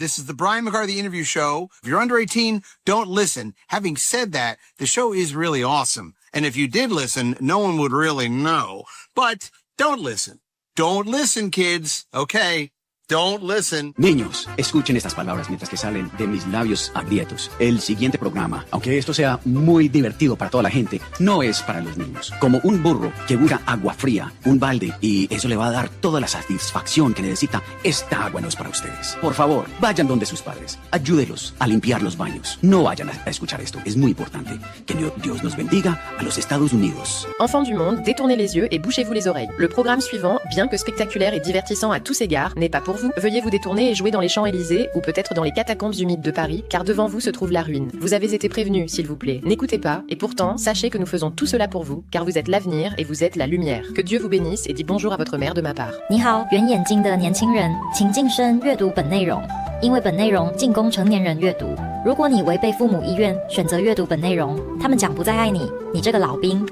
This is the Brian McCarthy Interview Show. If you're under 18, don't listen. Having said that, the show is really awesome. And if you did listen, no one would really know. But don't listen. Don't listen, kids. Okay? Don't listen. Niños, escuchen estas palabras mientras que salen de mis labios agrietos. El siguiente programa, aunque esto sea muy divertido para toda la gente, no es para los niños. Como un burro que busca agua fría, un balde, y eso le va a dar toda la satisfacción que necesita, esta agua no es para ustedes. Por favor, vayan donde sus padres. Ayúdelos a limpiar los baños. No vayan a escuchar esto. Es muy importante. Que Dios nos bendiga a los Estados Unidos. Enfants du monde, détournez les yeux et bouchez-vous les oreilles. Le programme suivant, bien que spectaculaire et divertissant à tous égards, n'est pas pour vous. Veuillez vous détourner et jouer dans les Champs-Élysées ou peut-être dans les catacombes humides de Paris, car devant vous se trouve la ruine. Vous avez été prévenus, s'il vous plaît. N'écoutez pas, et pourtant, sachez que nous faisons tout cela pour vous, car vous êtes l'avenir et vous êtes la lumière. Que Dieu vous bénisse et dit bonjour à votre mère de ma part. 你好，圆眼睛的年轻人，请晋升阅读本内容，因为本内容仅供成年人阅读。如果你违背父母意愿，选择阅读本内容，他们将不再爱你，你这个老兵。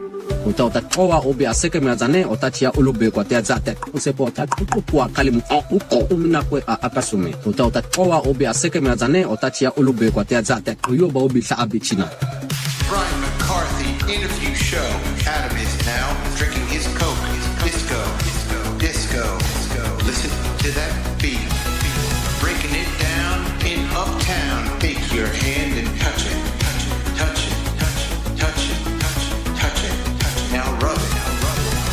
Utaota toa obia seke meazane otatia ulube kwa teazate usepota kwa kalimu umina kwe apasume utaota toa obia seke meazane otatia ulube kwa teazate uyoba obi sa abichina. Brian McCarthy Interview Show. Adam is now drinking his Coke. Disco. Listen to that beat. Breaking it down in Uptown. Take your hand and touch it. Touch it. Now rub it.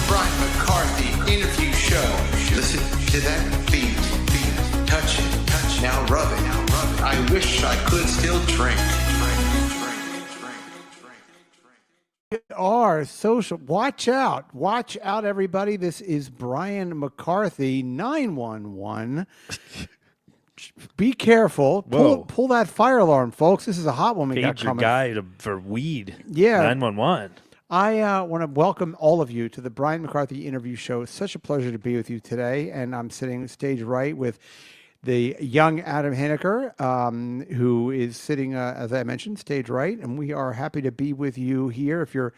Brian McCarthy Interview Show. Listen to that beat. Touch it. Now rub it. I wish I could still drink. Our social. Watch out, everybody. This is Brian McCarthy 911. Be careful. Pull that fire alarm, folks. This is a hot one we got coming. Pager guy for weed. Yeah. 911. I want to welcome all of you to the Brian McCarthy Interview Show. It's such a pleasure to be with you today. And I'm sitting stage right with the young Adam Henniker, who is sitting, as I mentioned, stage right. And we are happy to be with you here. If you're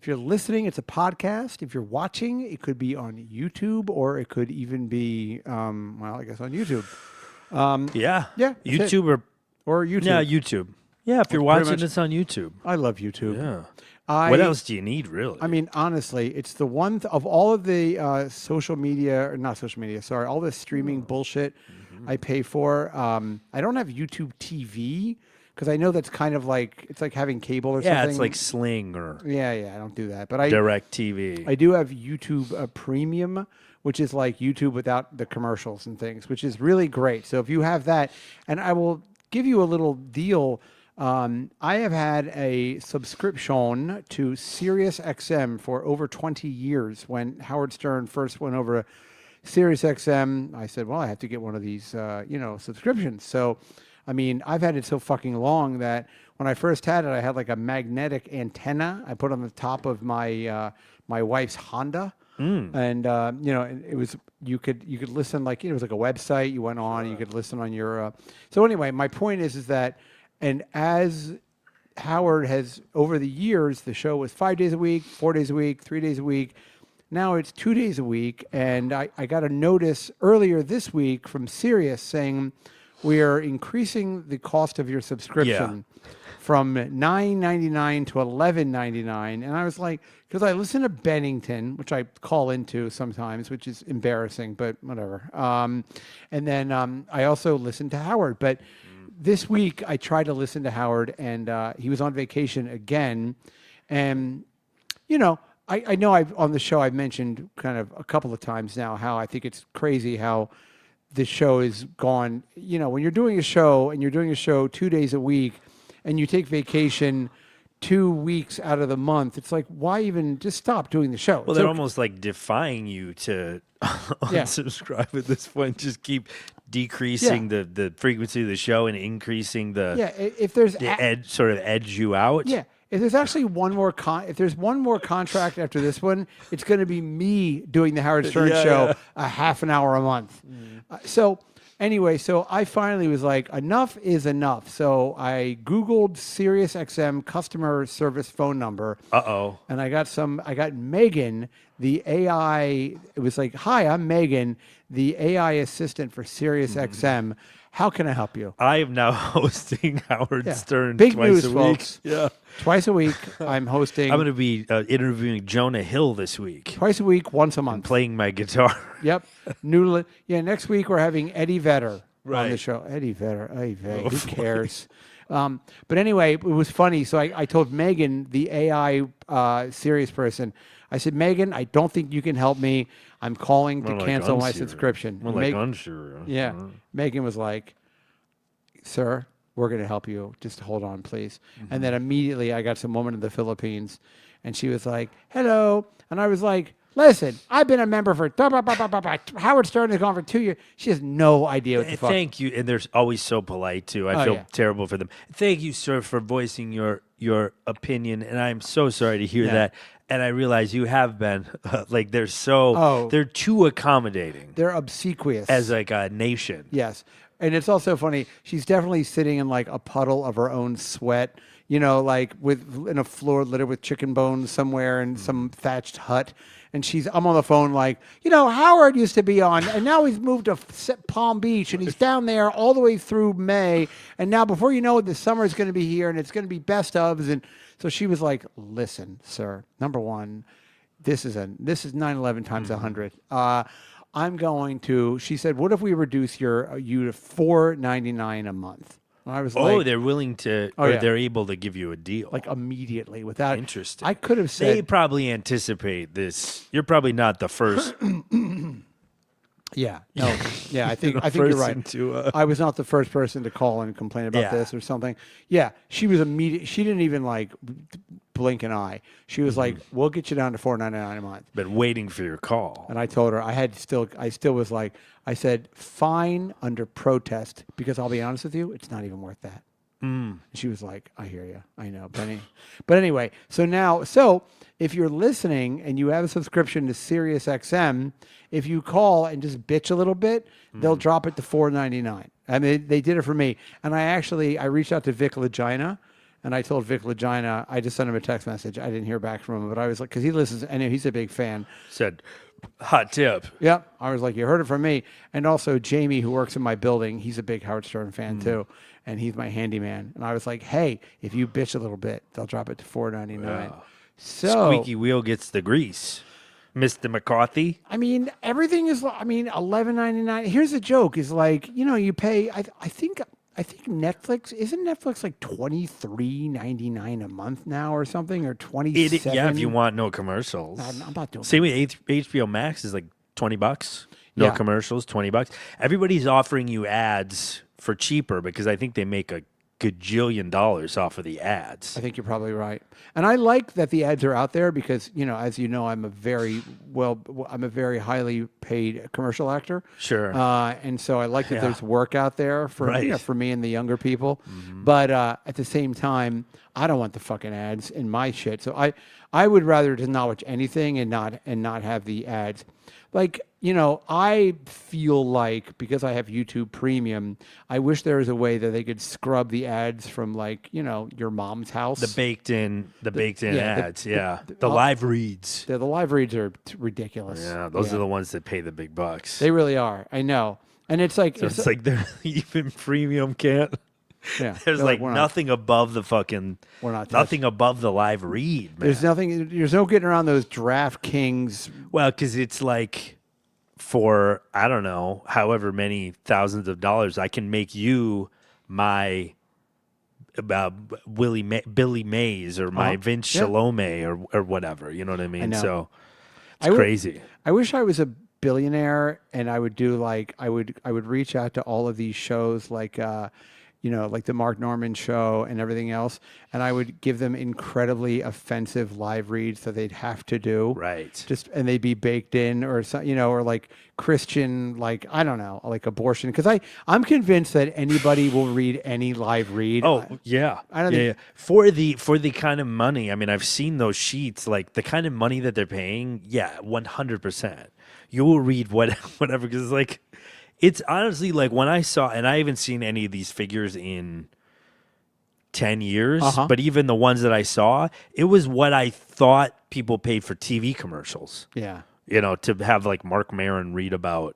listening, it's a podcast. If you're watching, it could be on YouTube, or it could even be, I guess on YouTube. Yeah. YouTube or YouTube. Yeah, YouTube. Yeah, if you're watching, it's on YouTube. I love YouTube. Yeah. What else do you need, really? I mean, honestly, it's the one of all of the all the streaming bullshit I pay for. I don't have YouTube TV because I know that's kind of like, it's like having cable or something. Yeah, it's like Sling or I don't do that. But Direct TV. I do have YouTube Premium, which is like YouTube without the commercials and things, which is really great. So if you have that, and I will give you a little deal. I have had a subscription to SiriusXM for over 20 years. When Howard Stern first went over to SiriusXM, I said, well, I have to get one of these, subscriptions. So, I mean, I've had it so fucking long that when I first had it, I had like a magnetic antenna I put on the top of my my wife's Honda. And, it was, you could listen, like, it was like a website you went on, you could listen on your, so anyway, my point is that, and as Howard has, over the years, the show was 5 days a week, 4 days a week, 3 days a week. Now it's 2 days a week. And I got a notice earlier this week from Sirius saying we are increasing the cost of your subscription from $9.99 to $11.99. And I was like, because I listen to Bennington, which I call into sometimes, which is embarrassing, but whatever. And then I also listen to Howard. But this week, I tried to listen to Howard, and he was on vacation again. And, I know on the show I've mentioned kind of a couple of times now how I think it's crazy how the show is gone. When you're doing a show, and you're doing a show 2 days a week, and you take vacation 2 weeks out of the month, it's like, why even just stop doing the show? Well, they're almost like defying you to unsubscribe at this point. Just keep decreasing the frequency of the show and increasing the if there's edge you out. Yeah, if there's actually one more if there's one more contract after this one, it's going to be me doing the Howard Stern show a half an hour a month. So anyway, so I finally was like, enough is enough. So I Googled SiriusXM customer service phone number. And I got Megan, the AI. It was like, hi, I'm Megan, the AI assistant for SiriusXM. How can I help you? I am now hosting Howard Stern Big twice news, a week. folks. Yeah. Twice a week, I'm hosting. I'm going to be interviewing Jonah Hill this week. Twice a week, once a I'm month. playing my guitar. Yep. Next week we're having Eddie Vedder on the show. Eddie Vedder. Who cares? But anyway, it was funny. So I told Megan, the AI serious person, I said, Megan, I don't think you can help me. I'm calling to cancel my subscription. More like unsure. Yeah. Megan was like, sir, we're going to help you. Just hold on, please. And then immediately I got some woman in the Philippines, and she was like, hello. And I was like, listen, I've been a member for Howard Stern has gone for 2 years. She has no idea what the fuck. Thank you. And they're always so polite, too. I feel terrible for them. Thank you, sir, for voicing your opinion. And I'm so sorry to hear that. And I realize you have been, they're too accommodating. They're obsequious. As like a nation. Yes. And it's also funny. She's definitely sitting in like a puddle of her own sweat, like in a floor littered with chicken bones somewhere in some thatched hut. And I'm on the phone like, Howard used to be on, and now he's moved to Palm Beach, and he's down there all the way through May. And now before you know it, the summer is going to be here, and it's going to be best ofs. And so she was like, listen, sir, number one, this is 9/11 times 100. She said, what if we reduce you to $4.99 a month? And I was like, they're willing to, they're able to give you a deal. Like immediately without. Interesting. I could have said. They probably anticipate this. You're probably not the first. Yeah. No. Yeah. I think you're right. I was not the first person to call and complain about this or something. Yeah. She was immediate. She didn't even like blink an eye. She was like, "We'll get you down to $4.99 a month." Been waiting for your call. And I told her I still was like, I said, fine under protest, because I'll be honest with you, it's not even worth that. And she was like, I hear you. I know, Penny. But anyway, so if you're listening and you have a subscription to SiriusXM, if you call and just bitch a little bit, they'll drop it to $4.99. I mean, they did it for me. And I reached out to Vic Legina, and I told Vic Legina, I just sent him a text message. I didn't hear back from him, but I was like, because he listens, and he's a big fan. Said, hot tip. Yep. I was like, you heard it from me. And also Jamie, who works in my building, he's a big Howard Stern fan too. And he's my handyman. And I was like, hey, if you bitch a little bit, they'll drop it to $4.99. Wow. So squeaky wheel gets the grease. Mr. McCarthy. I mean, everything is, $11.99. Here's the joke is like, you pay, I think Netflix, isn't Netflix like $23.99 a month now or something, or $27? Yeah, if you want no commercials. I'm not doing Same with HBO Max is like $20. No commercials, $20. Everybody's offering you ads for cheaper because I think they make a gajillion dollars off of the ads. I think you're probably right. And I like that the ads are out there because, as you know, I'm a very highly paid commercial actor. Sure. And so I like that there's work out there for for me and the younger people. Mm-hmm. But at the same time, I don't want the fucking ads in my shit. So I would rather just not watch anything and not have the ads. Like, I feel like because I have YouTube Premium, I wish there was a way that they could scrub the ads from your mom's house. The baked in ads. The live reads. The live reads are ridiculous. Yeah, those are the ones that pay the big bucks. They really are. I know. And it's like it's like they're even Premium can't. Yeah, there's like nothing above the fucking. We're not nothing above the live read. Man. There's nothing. There's no getting around those DraftKings. Well, because it's like for I don't know, however many thousands of dollars, I can make you my Billy Mays or my Vince Shalome or whatever. You know what I mean? So it's crazy. I wish I was a billionaire and I would do I would reach out to all of these shows like the Mark Norman show and everything else, and I would give them incredibly offensive live reads that they'd have to do. Right. And they'd be baked in, or or like Christian, I don't know, like abortion. Because I'm convinced that anybody will read any live read. Oh yeah, I don't think for the kind of money. I mean, I've seen those sheets. Like the kind of money that they're paying. Yeah, 100%. You will read whatever because it's like. It's honestly like when I saw, and I haven't seen any of these figures in 10 years, but even the ones that I saw, it was what I thought people paid for TV commercials. Yeah. To have like Mark Maron read about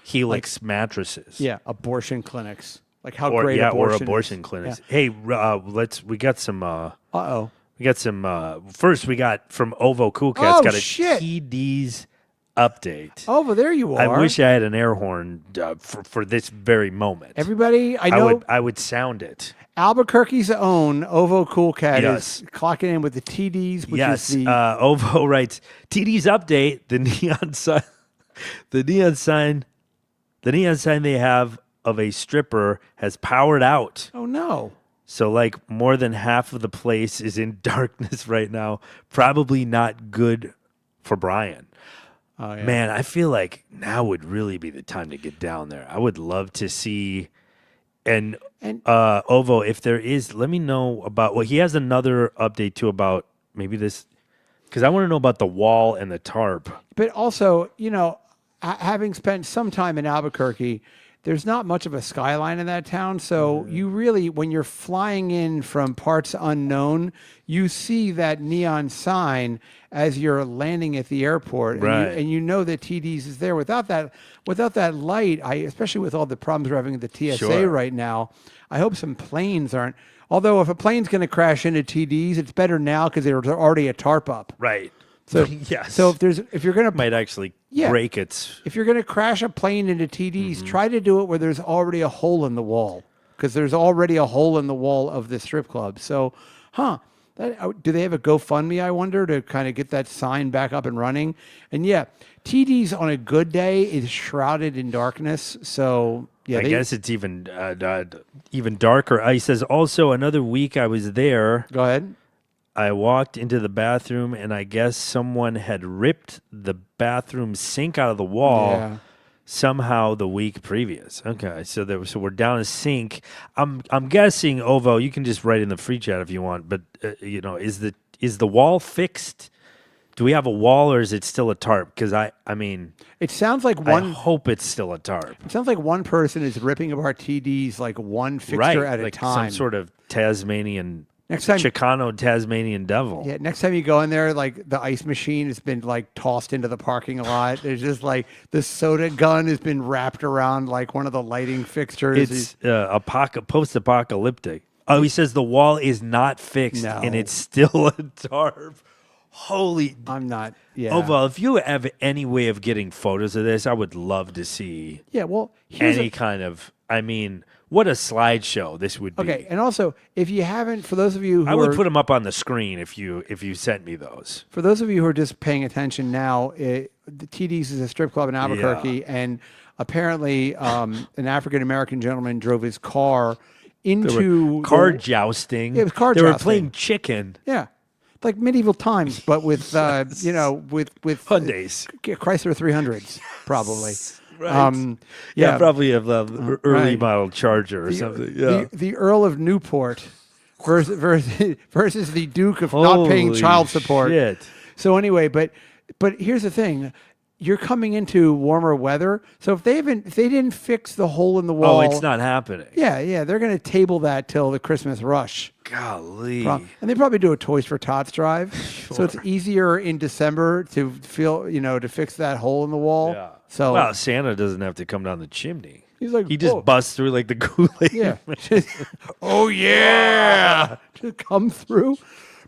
Helix mattresses. Yeah, abortion clinics. Like how Or great abortion or abortion is. clinics. Yeah. Hey, we got some Uh-oh. first we got from Ovo Cool Cats, Oh, got a shit. TD's update. Oh, well, there you are. I wish I had an air horn for this very moment. Everybody, I know I would sound it. Albuquerque's own Ovo Cool Cat Yes. is clocking in with the TDs, which Yes, is the Ovo writes TD's update. The neon sign they have of a stripper has powered out. oh no. So, like, more than half of the place is in darkness right now. Probably not good for Brian. Oh, yeah. Man, I feel like now would really be the time to get down there. I would love to see. And Ovo, if there is, let me know about. Well, he has another update too about maybe this, because I want to know about the wall and the tarp. But also, having spent some time in Albuquerque, there's not much of a skyline in that town. So you really, when you're flying in from parts unknown, you see that neon sign as you're landing at the airport, Right. and you know that TD's is there. Without that light, especially with all the problems we're having at the TSA Sure. right now, I hope some planes aren't. Although if a plane's going to crash into TD's, it's better now because there's already a tarp up. Right. So yes. So if you're going to might actually Yeah. break its. if you're going to crash a plane into TDs, try to do it where there's already a hole in the wall, because there's already a hole in the wall of the strip club. So, do they have a GoFundMe, I wonder, to kind of get that sign back up and running? And yeah, TDs on a good day is shrouded in darkness. So yeah, I guess it's even darker. He says also another week I was there. Go ahead. I walked into the bathroom and I guess someone had ripped the bathroom sink out of the wall Yeah. somehow the week previous. Okay, so we're down a sink. I'm guessing Ovo, you can just write in the free chat if you want, but is the wall fixed? Do we have a wall or is it still a tarp? Because I mean, It sounds like I one. hope it's still a tarp. It sounds like one person is ripping apart TDs like one fixture Right, at a like time. some sort of Tasmanian. Next time- Chicano Tasmanian devil. Yeah, next time you go in there, like the ice machine has been like tossed into the parking lot. There's just like the soda gun has been wrapped around like one of the lighting fixtures. It's post-apocalyptic. Oh, he says the wall is not fixed No. and it's still a tarp. Holy. I'm not. Yeah. Oh, well, if you have any way of getting photos of this, I would love to see Yeah. Well, here's any kind of. I mean, what a slideshow this would be. okay. And also, if you haven't, for those of you who I would are, put them up on the screen if you sent me those. for those of you who are just paying attention now, the TD's is a strip club in Albuquerque, and apparently, an African American gentleman drove his car into Card jousting. Yeah, it was card They were jousting. playing chicken. Yeah. Like medieval times, but with with Hyundais. Chrysler 300s, probably. Right. Yeah, probably a early right. model Charger or something. Yeah. The Earl of Newport versus the Duke of not paying Holy child support. shit. So anyway, but here's the thing. You're coming into warmer weather, so if they didn't fix the hole in the wall, Oh, it's not happening. Yeah, they're going to table that till the Christmas rush. Golly. And they probably do a Toys for Tots drive, so it's easier in December to to fix that hole in the wall. Yeah. So Well, Santa doesn't have to come down the chimney. he's like, He just "Oh, busts through like the Kool-Aid. yeah, oh yeah, just come through,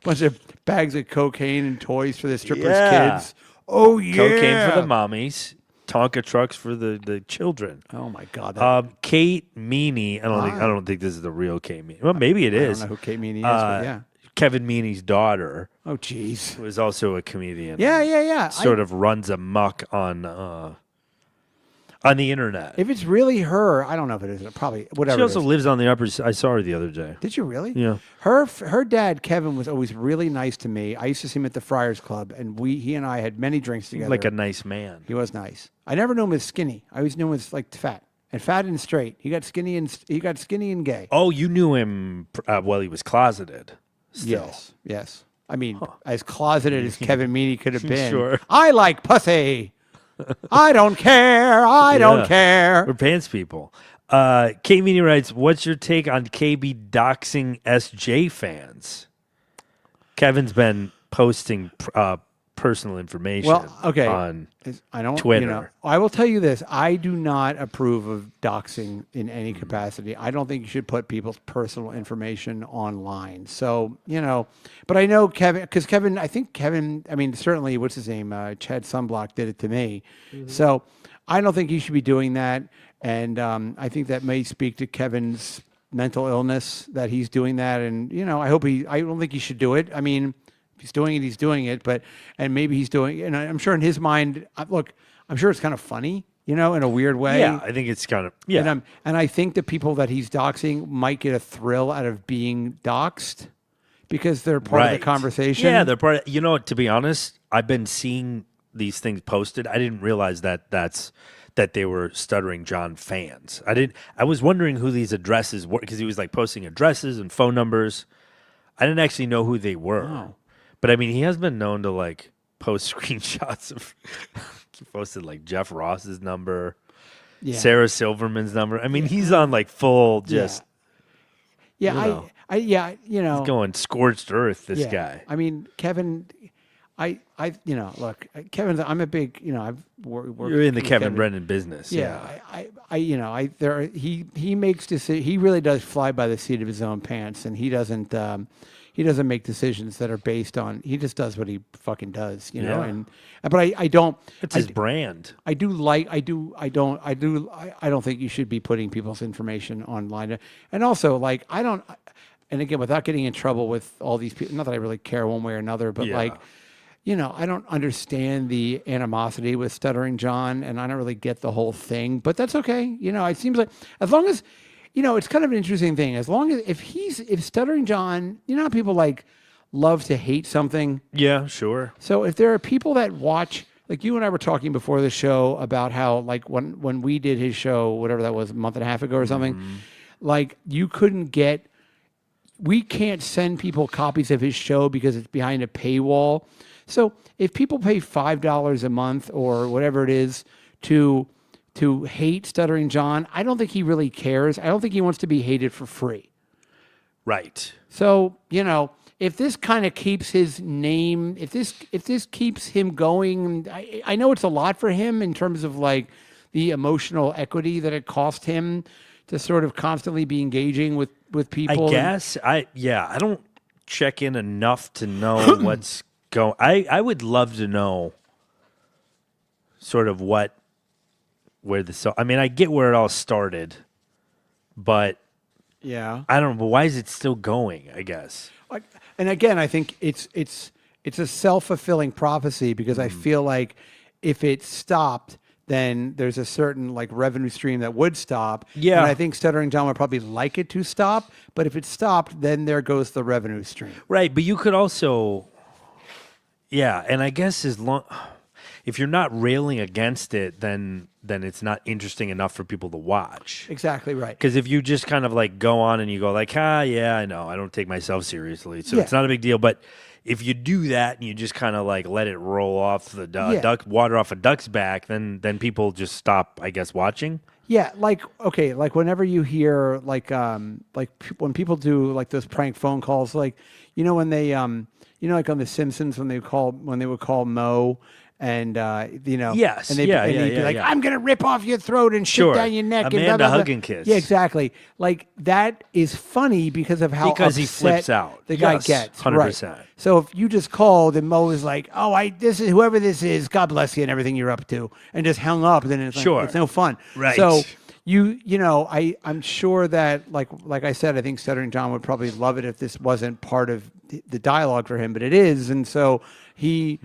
bunch of bags of cocaine and toys for the strippers' Yeah. kids. Oh yeah, Cocaine for the mommies. Tonka trucks for the children. Oh my god, that, Kate Meany. I don't think this is the real Kate Meany. Well, maybe it I is. don't know who Kate Meany is, but yeah. Kevin Meany's daughter, Oh jeez. who is also a comedian. Yeah. Sort of runs amok on the internet. If it's really her, I don't know if it is. Probably whatever. She also it is. lives on the Upper. I saw her the other day. Did you really? Yeah. Her dad Kevin was always really nice to me. I used to see him at the Friars Club, and he and I had many drinks together. Like a nice man. He was nice. I never knew him as skinny. I always knew him as like fat and straight. He got skinny and gay. Oh, you knew him while he was closeted. Still. Yes. I mean, as closeted as Kevin Meany could have been. Sure. I like pussy. I don't care. I don't Yeah. care. We're pants people. Kate Meany writes, "What's your take on KB doxing SJ fans?" Kevin's been posting personal information Well, okay. on I don't. Twitter. I will tell you this: I do not approve of doxing in any capacity. I don't think you should put people's personal information online. So but I know Kevin, because Kevin, I think Kevin. I mean, certainly, what's his name? Chad Sunblock did it to me. So I don't think he should be doing that. And I think that may speak to Kevin's mental illness that he's doing that. And I hope I don't think he should do it. I mean. If he's doing it, he's doing it. And maybe he's doing, and I'm sure in his mind, look, I'm sure it's kind of funny, in a weird way. Yeah, I think it's kind of, yeah. And I think the people that he's doxing might get a thrill out of being doxed because they're part of the conversation. Yeah, they're part of, to be honest, I've been seeing these things posted. I didn't realize that they were Stuttering John fans. I was wondering who these addresses were because he was like posting addresses and phone numbers. I didn't actually know who they were. Oh. But I mean, he has been known to like post screenshots of. He posted like Jeff Ross's number, Sarah Silverman's number. I mean, he's on like full just. Yeah, he's going scorched earth. This guy. I mean, Kevin. Look, Kevin's. I'm a big. I've worked. You're in the with Kevin Brennan business. Yeah. He makes decisions. He really does fly by the seat of his own pants, and he doesn't. He doesn't make decisions that are based on. He just does what he fucking does, But I don't. It's his brand. I don't think you should be putting people's information online. And also, like, I don't. And again, without getting in trouble with all these people, not that I really care one way or another, but I don't understand the animosity with Stuttering John, and I don't really get the whole thing. But that's okay. It seems like as long as. It's kind of an interesting thing. As long as if Stuttering John, how people like love to hate something. Yeah, sure. So if there are people that watch, like you and I were talking before the show about how like when we did his show, whatever that was, a month and a half ago or something, like we can't send people copies of his show because it's behind a paywall. So if people pay $5 a month or whatever it is to hate Stuttering John, I don't think he really cares. I don't think he wants to be hated for free. Right. So, if this kind of keeps his name, if this keeps him going, I know it's a lot for him in terms of like the emotional equity that it cost him to sort of constantly be engaging with people. I guess. I don't check in enough to know what's going. I would love to know sort of where I mean, I get where it all started, but yeah, I don't know. But why is it still going? I guess. And again, I think it's a self-fulfilling prophecy because I feel like if it stopped, then there's a certain like revenue stream that would stop. Yeah, and I think Stuttering John would probably like it to stop, but if it stopped, then there goes the revenue stream. Right, but you could also, and I guess if you're not railing against it, then it's not interesting enough for people to watch. Exactly right. Because if you just kind of like go on and you go like, yeah, I know, I don't take myself seriously, so it's not a big deal. But if you do that and you just kind of like let it roll off the water off a duck's back, then people just stop, I guess, watching. Yeah, like whenever you hear like when people do like those prank phone calls, like when they like on The Simpsons when they would call Mo. And yes, and they'd be like, "I'm gonna rip off your throat and shit down your neck." Amanda and blah, blah, blah. hug and kiss. Yeah, exactly. Like that is funny because of how he upset flips out. the guy gets. 100%. Right. So if you just called and Mo is like, this is whoever this is, God bless you and everything you're up to, and just hung up, then it's like, it's no fun. Right. So I'm sure that like I said, I think Stuttering John would probably love it if this wasn't part of the dialogue for him, but it is, and so. He,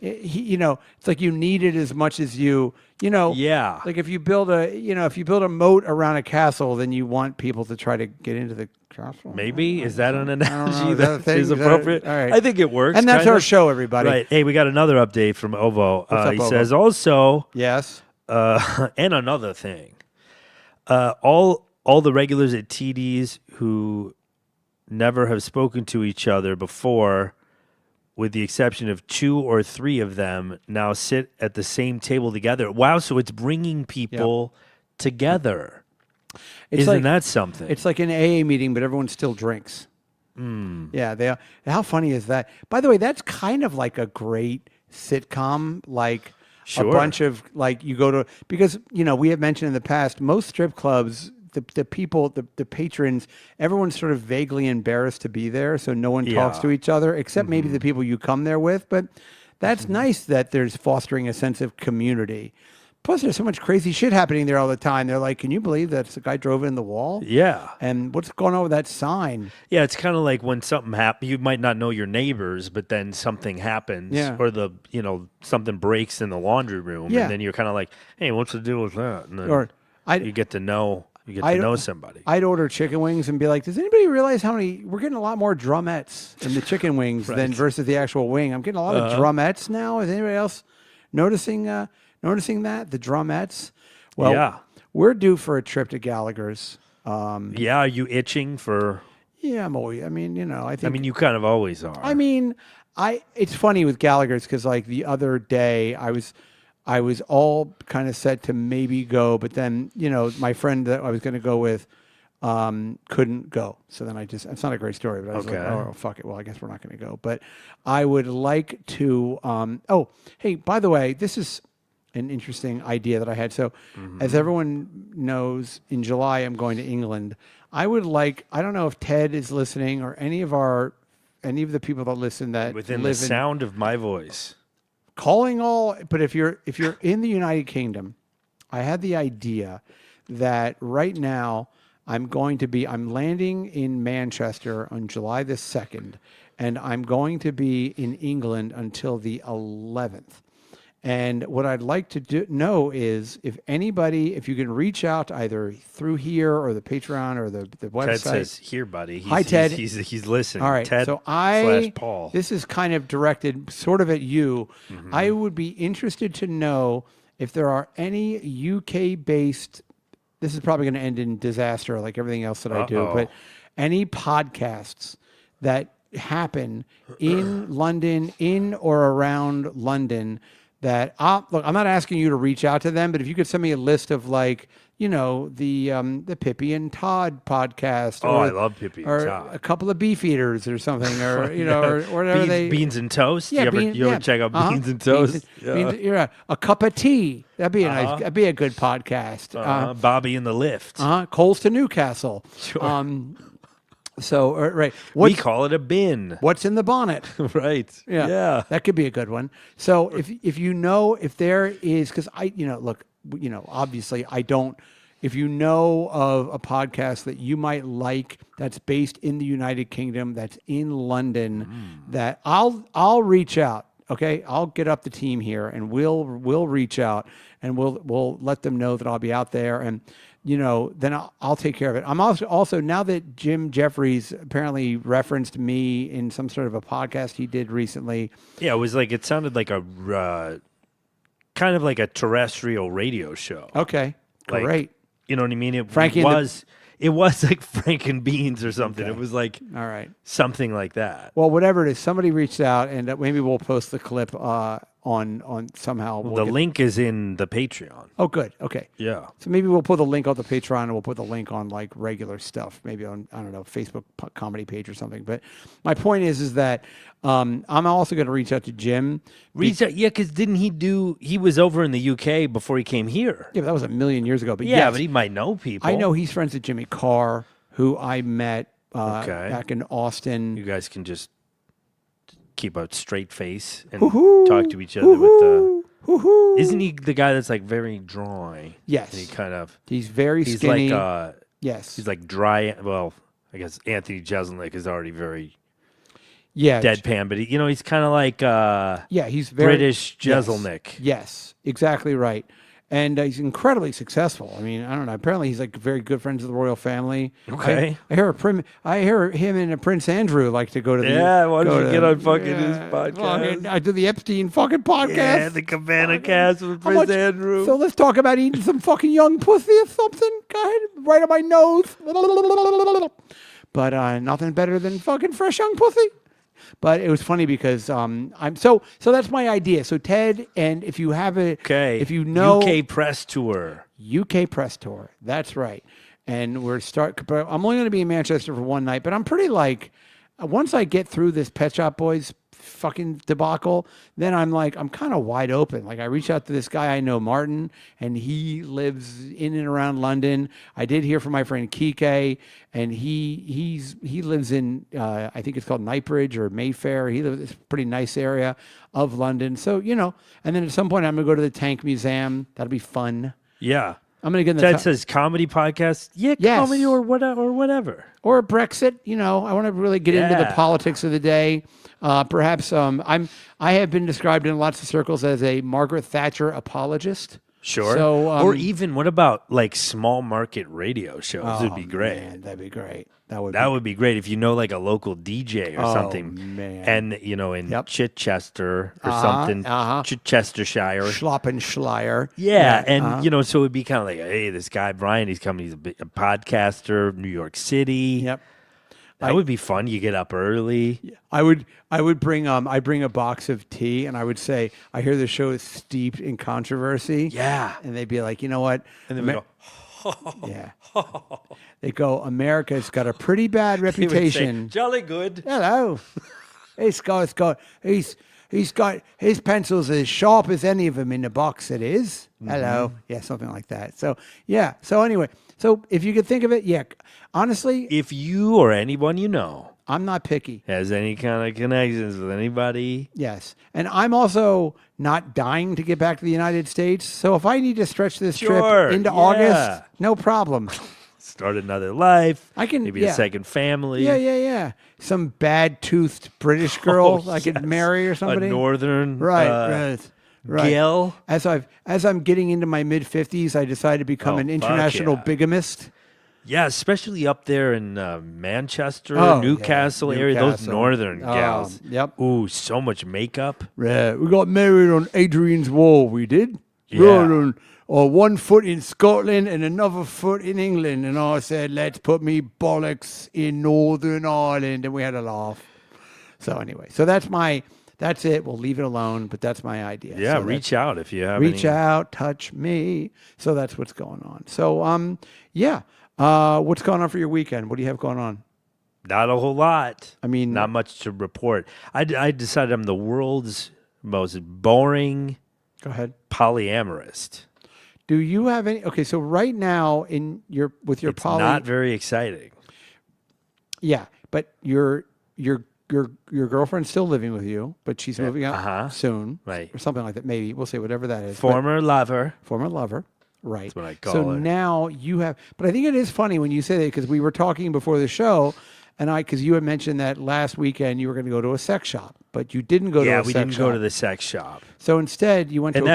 it's like you need it as much as like if you build a moat around a castle, then you want people to try to get into the castle. Maybe is that an analogy that is appropriate? All right. I think it works. And that's our show, everybody. Right. Hey, we got another update from Ovo. He Ovo? says also, yes, and another thing, all the regulars at TD's who never have spoken to each other before, with the exception of 2 or 3 of them, now sit at the same table together. Wow, so it's bringing people together. Isn't that something? It's like an AA meeting, but everyone still drinks. Yeah, how funny is that? By the way, that's kind of like a great sitcom, like a Sure. bunch of like you go to, because we have mentioned in the past, most strip clubs, the people, the patrons, everyone's sort of vaguely embarrassed to be there, so no one talks Yeah. to each other except maybe the people you come there with. But that's nice that there's fostering a sense of community. Plus, there's so much crazy shit happening there all the time. They're like, "Can you believe that the guy drove in the wall?" Yeah. And what's going on with that sign? Yeah, it's kind of like when something happens, you might not know your neighbors, but then something happens Yeah. or something breaks in the laundry room. Yeah. And then you're kind of like, hey, what's the deal with that? And then Or you get to know somebody. I'd order chicken wings and be like, "Does anybody realize how many we're getting a lot more drumettes in the chicken wings than versus the actual wing? I'm getting a lot of drumettes now. Is anybody else noticing that the drumettes? Well, Yeah. we're due for a trip to Gallagher's. Yeah, are you itching for? Yeah, I'm always. I mean, I think. I mean, you kind of always are. I mean, it's funny with Gallagher's because like the other day I was all kind of set to maybe go, but then my friend that I was going to go with couldn't go. So then it's not a great story, but I was like, Okay. oh fuck it. Well, I guess we're not going to go. But I would like to. Oh, hey, by the way, this is an interesting idea that I had. So, as everyone knows, in July I'm going to England. I would like. I don't know if Ted is listening or any of the people that listen that Within the live sound of my voice. calling all. But if you're in the United Kingdom, I had the idea that right now I'm landing in Manchester on July the 2nd, and I'm going to be in England until the 11th. And what I'd like to know is if you can reach out either through here or the Patreon or the website. Ted says, "Here, buddy." Hi, Ted. He's listening. All right. Ted so / Paul. this is kind of directed sort of at you. I would be interested to know if there are any UK-based. This is probably going to end in disaster, like everything else that I do. Uh-oh. But any podcasts that happen in London, in or around London. That look, I'm not asking you to reach out to them, but if you could send me a list of like, the Pippi and Todd podcast. Oh, I love Pippi and or Todd. a couple of Beefeaters or something, or or whatever Beans and toast. Yeah, you ever check out Beans and Toast? A cup of tea. That'd be that'd be a good podcast. Bobby in the lift. Coles to Newcastle. Sure. So right, We call it a bin. what's in the bonnet? Right. Yeah. That could be a good one. So if there is, because obviously I don't. If you know of a podcast that you might like that's based in the United Kingdom, that's in London, that I'll reach out. Okay, I'll get up the team here and we'll reach out and we'll let them know that I'll be out there and. Then I'll take care of it. I'm also now that Jim Jeffries apparently referenced me in some sort of a podcast he did recently. Yeah, it sounded like a kind of like a terrestrial radio show. Okay, Like, great. You know what I mean? It was like Frank and Beans or something. Okay. It was like All right. something like that. Well, whatever it is, somebody reached out and maybe we'll post the clip on somehow. The link is in the Patreon. Oh, good. Okay. Yeah. So maybe we'll put the link on the Patreon and we'll put the link on like regular stuff, maybe on, I don't know, Facebook comedy page or something. But my point is that I'm also going to reach out to Jim. Reach out, yeah, because he was over in the UK before he came here. Yeah, but that was a million years ago. But Yeah, yes, but he might know people. I know he's friends with Jimmy Carr, who I met Okay. back in Austin. You guys can just keep a straight face and Hoo-hoo, talk to each other with the. Hoo-hoo. Isn't he the guy that's like very dry? Yes. And he kind of. He's very He's skinny. like yes. he's like dry. Well, I guess Anthony Jeselnik is already very yeah. deadpan, but he's kind of like Yeah, he's very British Jeselnik. Yes, exactly right. And he's incredibly successful. I mean, I don't know. Apparently, he's like very good friends of the royal family. Okay. I hear him and Prince Andrew like to go to the. Yeah, why don't go you to- get on fucking his Well, podcast? I do the Epstein fucking podcast. Yeah, the Cabana Cast with How Prince much- Andrew. So let's talk about eating some fucking young pussy or something. Go ahead, right on my nose. But nothing better than fucking fresh young pussy. But it was funny because so that's my idea. So Ted, and if you have if you know UK press tour. UK press tour, that's right. And I'm only going to be in Manchester for one night, but I'm pretty like once I get through this Pet Shop Boys fucking debacle, then I'm kind of wide open. Like I reach out to this guy I know, Martin, and he lives in and around London. I did hear from my friend Kike, and he lives in I think it's called Knightsbridge or Mayfair. He lives in a pretty nice area of London. So and then at some point I'm gonna go to the Tank Museum. That'll be fun. Yeah. I'm gonna get in the That says comedy podcast. Yeah, Yes. comedy or whatever. or Brexit. I want to really get into the Yeah. politics of the day. Perhaps I have been described in lots of circles as a Margaret Thatcher apologist. Sure. So, or even what about like small market radio shows? Would be great. Man, that'd be great. That would be great if you know like a local DJ or something. Man. And in Yep. Chichester or something. Chestershire. Schlappenschleier. Yeah, and so it'd be kind of like, hey, this guy Brian, he's coming, he's a podcaster, New York City. Yep. That would be fun. You get up early. I would bring I bring a box of tea and I would say, I hear the show is steeped in controversy. Yeah. And they'd be like, you know what? And then we go, Yeah. They go, America's got a pretty bad he would say, reputation. jolly good. Hello. He's got his pencils as sharp as any of them in the box. It is. Hello. Yeah, something like that. So yeah. So anyway, so if you could think of it, yeah. Honestly, If you or anyone you know I'm not picky. has any kind of connections with anybody, Yes. And I'm also not dying to get back to the United States. So if I need to stretch this Sure, trip into yeah. August, no problem. start another life. I can- maybe yeah. a second family. Yeah. Some bad-toothed British girl I could yes. marry or somebody. A northern Right. gal. As I'm getting into my mid-50s, I decided to become an fuck international yeah. bigamist. Yeah, especially up there in Manchester, Oh, Newcastle yeah, area. Those Newcastle. northern gals. Yep. Ooh, so much makeup. Yeah, we got married on Adrian's Wall. We did. Yeah. Right on 1 foot in Scotland and another foot in England, and I said, "Let's put me bollocks in Northern Ireland," and we had a laugh. So anyway, that's it. We'll leave it alone, but that's my idea. Yeah, So reach out if you have reach any. out, touch me. So that's what's going on. So yeah. What's going on for your weekend? What do you have going on? Not a whole lot. I mean, not much to report. I decided I'm the world's most boring Go ahead. polyamorist. Do you have any? Okay, so right now with your It's poly, not very exciting. yeah, but your girlfriend's still living with you, but she's moving out soon, Right. or something like that. Maybe we'll say whatever that is. Former lover. Former lover, right? That's what I call so her. now you have, but I think it is funny when you say that because we were talking before the show, and because you had mentioned that last weekend you were going to go to a sex shop, but you didn't go to Yeah, a we sex didn't shop. go to the sex shop. So instead, you went And to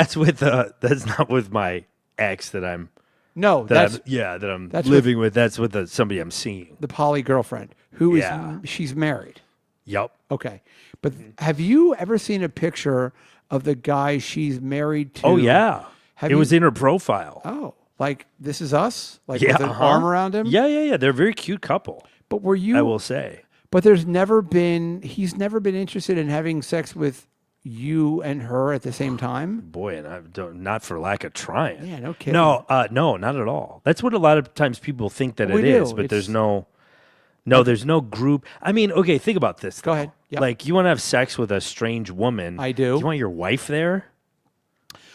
that's not with my ex that I'm no, that that's I'm that's living with. That's with somebody I'm seeing. the poly girlfriend who is Yeah. she's married. Yep. Okay, but have you ever seen a picture of the guy she's married to? Oh yeah. Have It you- was in her profile. Oh, like this is us, like Yeah, with an arm around him. Yeah. They're a very cute couple. But were you? I will say. But he's never been interested in having sex with you and her at the same time. Boy, and I don't, not for lack of trying. Yeah, no kidding. No, not at all. That's what a lot of times people think that We it is, do. but there's It's- there's no group. I mean, okay, think about this. Go though. ahead. Yep. Like, you want to have sex with a strange woman. I do. You want your wife there,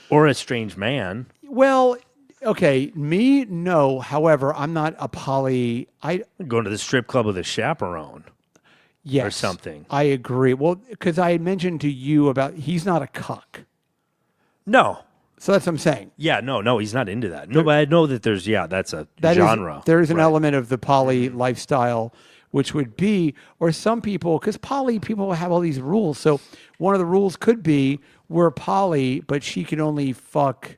or a strange man? Well, okay, me no. However, I'm not a poly. Going to the strip club with a chaperone. Yes, something. I agree. Well, because I had mentioned to you about he's not a cuck, No. so that's what I'm saying. Yeah, no, he's not into that. No, but I know that that's a That is- genre. there is an Right. element of the poly lifestyle, which would be, or some people, because poly people have all these rules. So one of the rules could be we're poly, but she can only fuck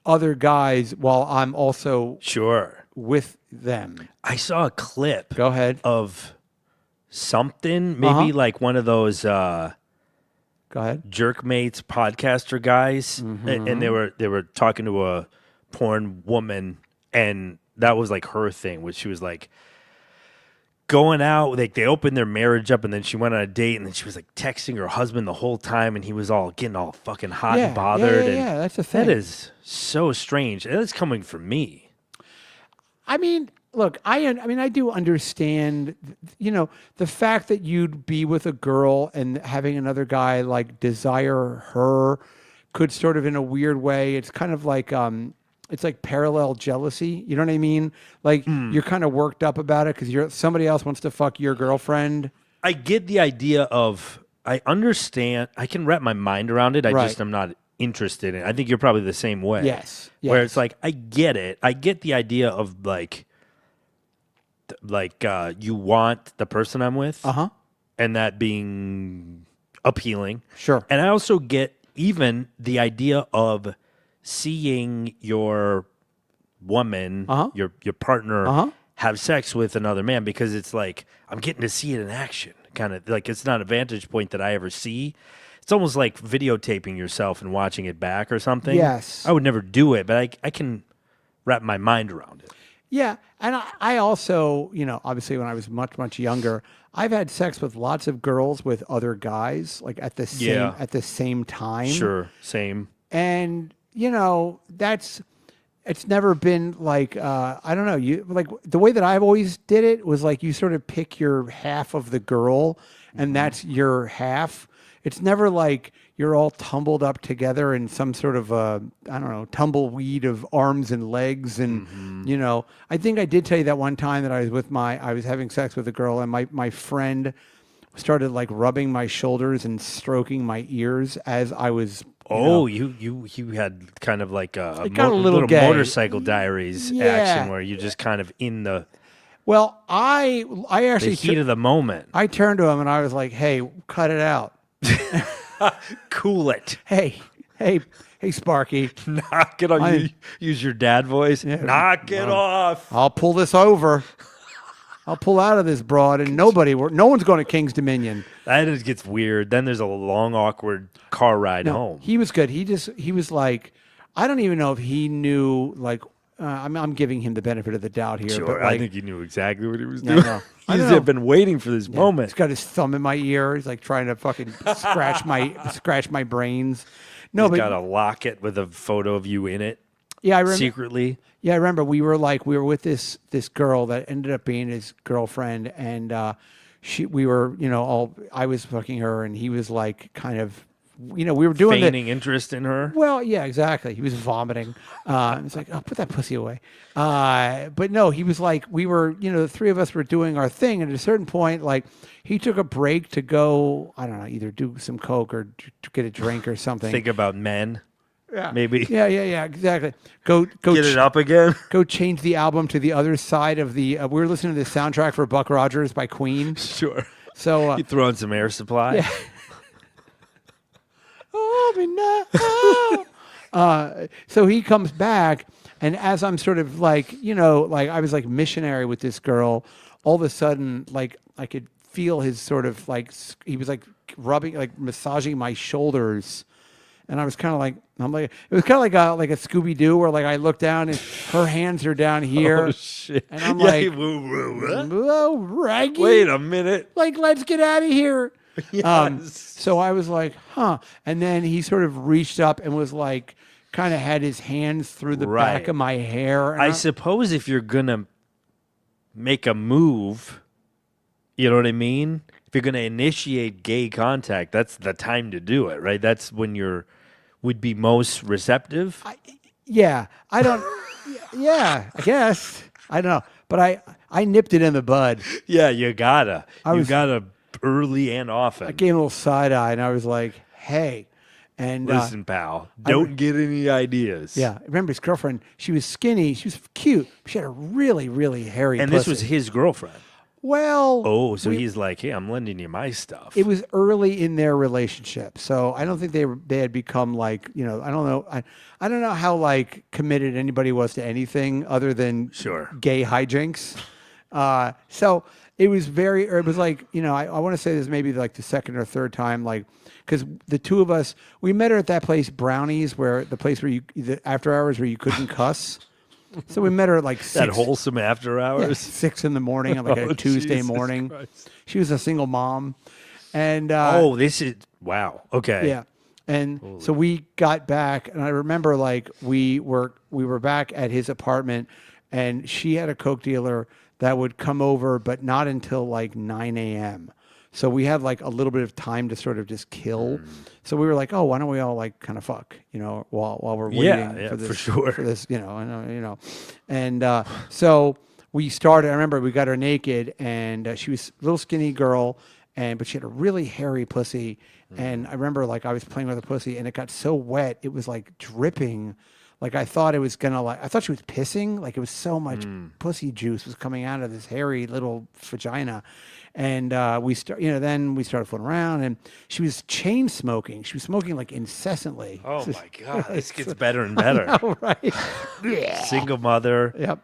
other guys while I'm also Sure. with them. I saw a clip Go ahead. of something, maybe like one of those Go ahead. Jerkmates podcaster guys, and they were talking to a porn woman, and that was like her thing, which she was like going out, like they opened their marriage up, and then she went on a date, and then she was like texting her husband the whole time, and he was all getting all fucking hot and bothered. And yeah, that's the thing. that is so strange. And that's coming from me. I mean, look, I mean, I do understand, the fact that you'd be with a girl and having another guy like desire her could sort of in a weird way. It's kind of like, it's like parallel jealousy. You know what I mean? Like you're kind of worked up about it because somebody else wants to fuck your girlfriend. I get the idea of, I understand, I can wrap my mind around it. I Right. just am not interested in it. I think you're probably the same way. Yes. Where Yes. it's like, I get it. I get the idea of like you want the person I'm with, and that being appealing. Sure. And I also get even the idea of seeing your woman, your partner, have sex with another man, because it's like I'm getting to see it in action. Kind of like it's not a vantage point that I ever see. It's almost like videotaping yourself and watching it back or something. Yes. I would never do it, but I can wrap my mind around it. Yeah, and I also, obviously when I was much, much younger, I've had sex with lots of girls with other guys, like at the same time. Sure, same. And it's never been like I don't know, you like the way that I've always did it was like you sort of pick your half of the girl, and that's your half. It's never like you're all tumbled up together in some sort of I don't know, tumbleweed of arms and legs, and I think I did tell you that one time that I was having sex with a girl, and my friend started like rubbing my shoulders and stroking my ears as I was. You had kind of like a got a little gay. motorcycle diaries action where you're just kind of in the Well, I actually heat of the moment. I turned to him and I was like, "Hey, cut it out." Cool it. Hey, Sparky. Knock it off. You use your dad voice. Yeah. Knock it off. I'll pull this over. I'll pull out of this broad, and no one's going to King's Dominion. That just gets weird. Then there's a long, awkward car ride home. He was good. He was like, I don't even know if he knew, like, I'm giving him the benefit of the doubt here. Sure, but like, I think he knew exactly what he was Yeah, doing. no. He's I know. been waiting for this moment. He's got his thumb in my ear. He's like trying to fucking scratch my brains. No, He's but got a locket with a photo of you in it. yeah, I remember. Secretly. Yeah, I remember we were with this girl that ended up being his girlfriend, and we were, I was fucking her, and he was like kind of, we were doing Feigning interest in her. Well, yeah, exactly. He was vomiting. He was like, "Oh, put that pussy away." But no, he was like, we were, the three of us were doing our thing, and at a certain point, like, he took a break to go, I don't know, either do some coke or to get a drink or something. Think about men. Yeah. Maybe. Yeah, exactly. Go Get it up again. Go change the album to the other side of the. We were listening to the soundtrack for Buck Rogers by Queen. Sure. So You throw in some air supply. yeah. So he comes back, and as I'm sort of like, like I was like missionary with this girl, all of a sudden, like I could feel his sort of like, he was like rubbing, like massaging my shoulders. And I was kind of like, it was kind of like a Scooby Doo, where like I look down and her hands are down here. Oh, shit. And I'm Yeah, like, what? "Whoa, Raggy. Wait a minute. Like, let's get out of here." Yes. So I was like, huh. And then he sort of reached up and was like, kind of had his hands through the back Right. of my hair. And I suppose if you're going to make a move, you know what I mean? If you're going to initiate gay contact, that's the time to do it, right? That's when would be most receptive. yeah, I don't, yeah, I guess. I don't know. But I nipped it in the bud. Yeah, you gotta. was- gotta early and often. I gave him a little side eye, and I was like, hey. And Listen, pal, don't get any ideas. yeah, I remember his girlfriend, she was skinny, she was cute, she had a really, really hairy And pussy. this was his girlfriend. Well, Oh, so he's like, hey, I'm lending you my stuff. it was early in their relationship, so I don't think they had become like, I don't know, I don't know how like committed anybody was to anything other than Sure. gay hijinks. So it was it was like, I want to say this maybe like the second or third time, like, because the two of us, we met her at that place, Brownies, the place where the after hours where you couldn't cuss. So we met her at like 6. that wholesome after hours. 6 in the morning on like Oh, a Tuesday Jesus morning. Christ. She was a single mom. And This is wow. Okay. yeah. And so we got back, and I remember like we were back at his apartment, and she had a Coke dealer that would come over, but not until like 9 a.m. So we had like a little bit of time to sort of just kill. So we were like, oh, why don't we all like kind of fuck, while we're waiting for this, for sure. for this, and so we started. I remember we got her naked, and she was a little skinny girl, but she had a really hairy pussy. And I remember like I was playing with the pussy, and it got so wet, it was like dripping. Like I thought it was gonna I thought she was pissing. Like it was so much pussy juice was coming out of this hairy little vagina. And then we started fooling around, and she was chain smoking. She was smoking like incessantly. Oh my God, this gets better and better. Know, right? Single mother. Yep.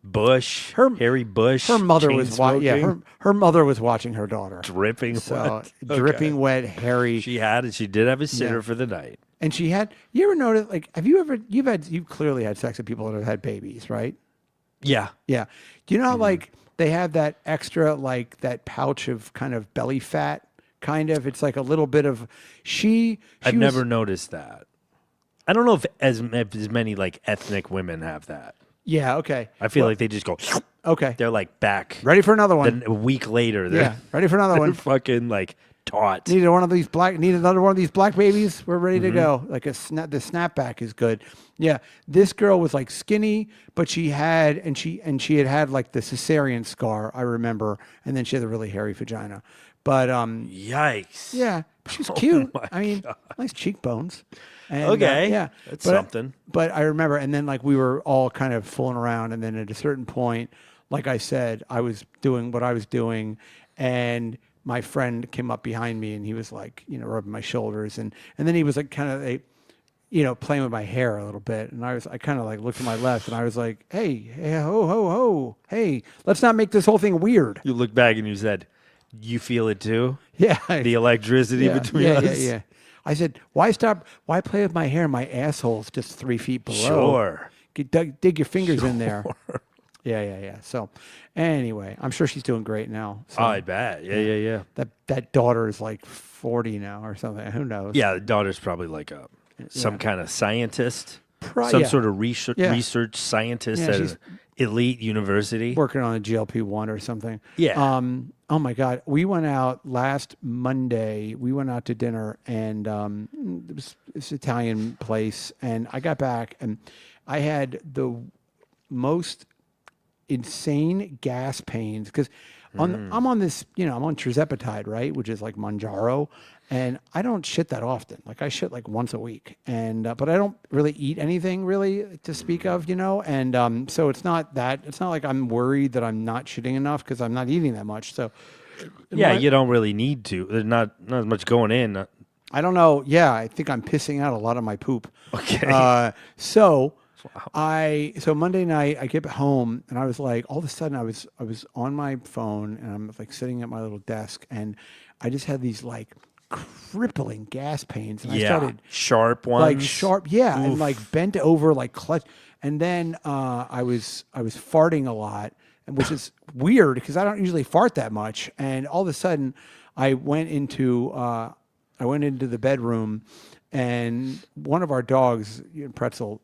Bush. Hairy Bush. Her mother chain was smoking, her mother was watching her daughter. dripping So wet. dripping Okay. wet, hairy. She did have a sitter for the night. And she had. You ever notice? Like, you've clearly had sex with people that have had babies, right? Yeah. Yeah. Do you know how like they have that extra like that pouch of kind of belly fat? Kind of. It's like a little bit of. I've never noticed that. I don't know if as many like ethnic women have that. Yeah. Okay. I feel like they just go. Okay. They're like back. Ready for another one? Then a week later, they're, Ready for another they're one? fucking like taut. Need another one of these black babies. We're ready to go. Like the snapback is good. Yeah, this girl was like skinny, but she had had like the cesarean scar. I remember, and then she had a really hairy vagina. But Yikes. yeah, she's cute. my I mean, nice cheekbones. And, Okay, yeah, that's but, something. But I remember, and then like we were all kind of fooling around, and then at a certain point, like I said, I was doing what I was doing, and my friend came up behind me, and he was like, rubbing my shoulders, and then he was like kind of, playing with my hair a little bit, and I kind of like looked to my left, and I was like, hey, ho, ho, ho, hey, let's not make this whole thing weird. You look back and you said, "You feel it too? Yeah, The electricity between us." Yeah. I said, why play with my hair? My asshole's just 3 feet below. Sure. Dig your fingers in there. Yeah. So, anyway, I'm sure she's doing great now. So, Oh, I bet. Yeah. that daughter is like 40 now or something. Who knows? Yeah, the daughter's probably like some kind of scientist, Yeah. sort of research scientist Yeah, at she's- an elite university. Working on a GLP-1 or something. Yeah. Oh my God. We went out last Monday. We went out to dinner, and it was this Italian place. And I got back, and I had the most insane gas pains because I'm on this, I'm on tirzepatide, right, which is like Manjaro, and I don't shit that often. Like I shit like once a week, and but I don't really eat anything really to speak of, and so it's not like I'm worried that I'm not shitting enough because I'm not eating that much. So Yeah, you don't really need to. There's not as much going in. I don't know. Yeah, I think I'm pissing out a lot of my poop. Okay. So Monday night I get home, and I was like, all of a sudden I was on my phone, and I'm like sitting at my little desk, and I just had these like crippling gas pains, and I started sharp ones. like sharp, and like bent over, like clutch, and then I was farting a lot, and which is weird because I don't usually fart that much, and all of a sudden I went into the bedroom, and one of our dogs, Pretzel,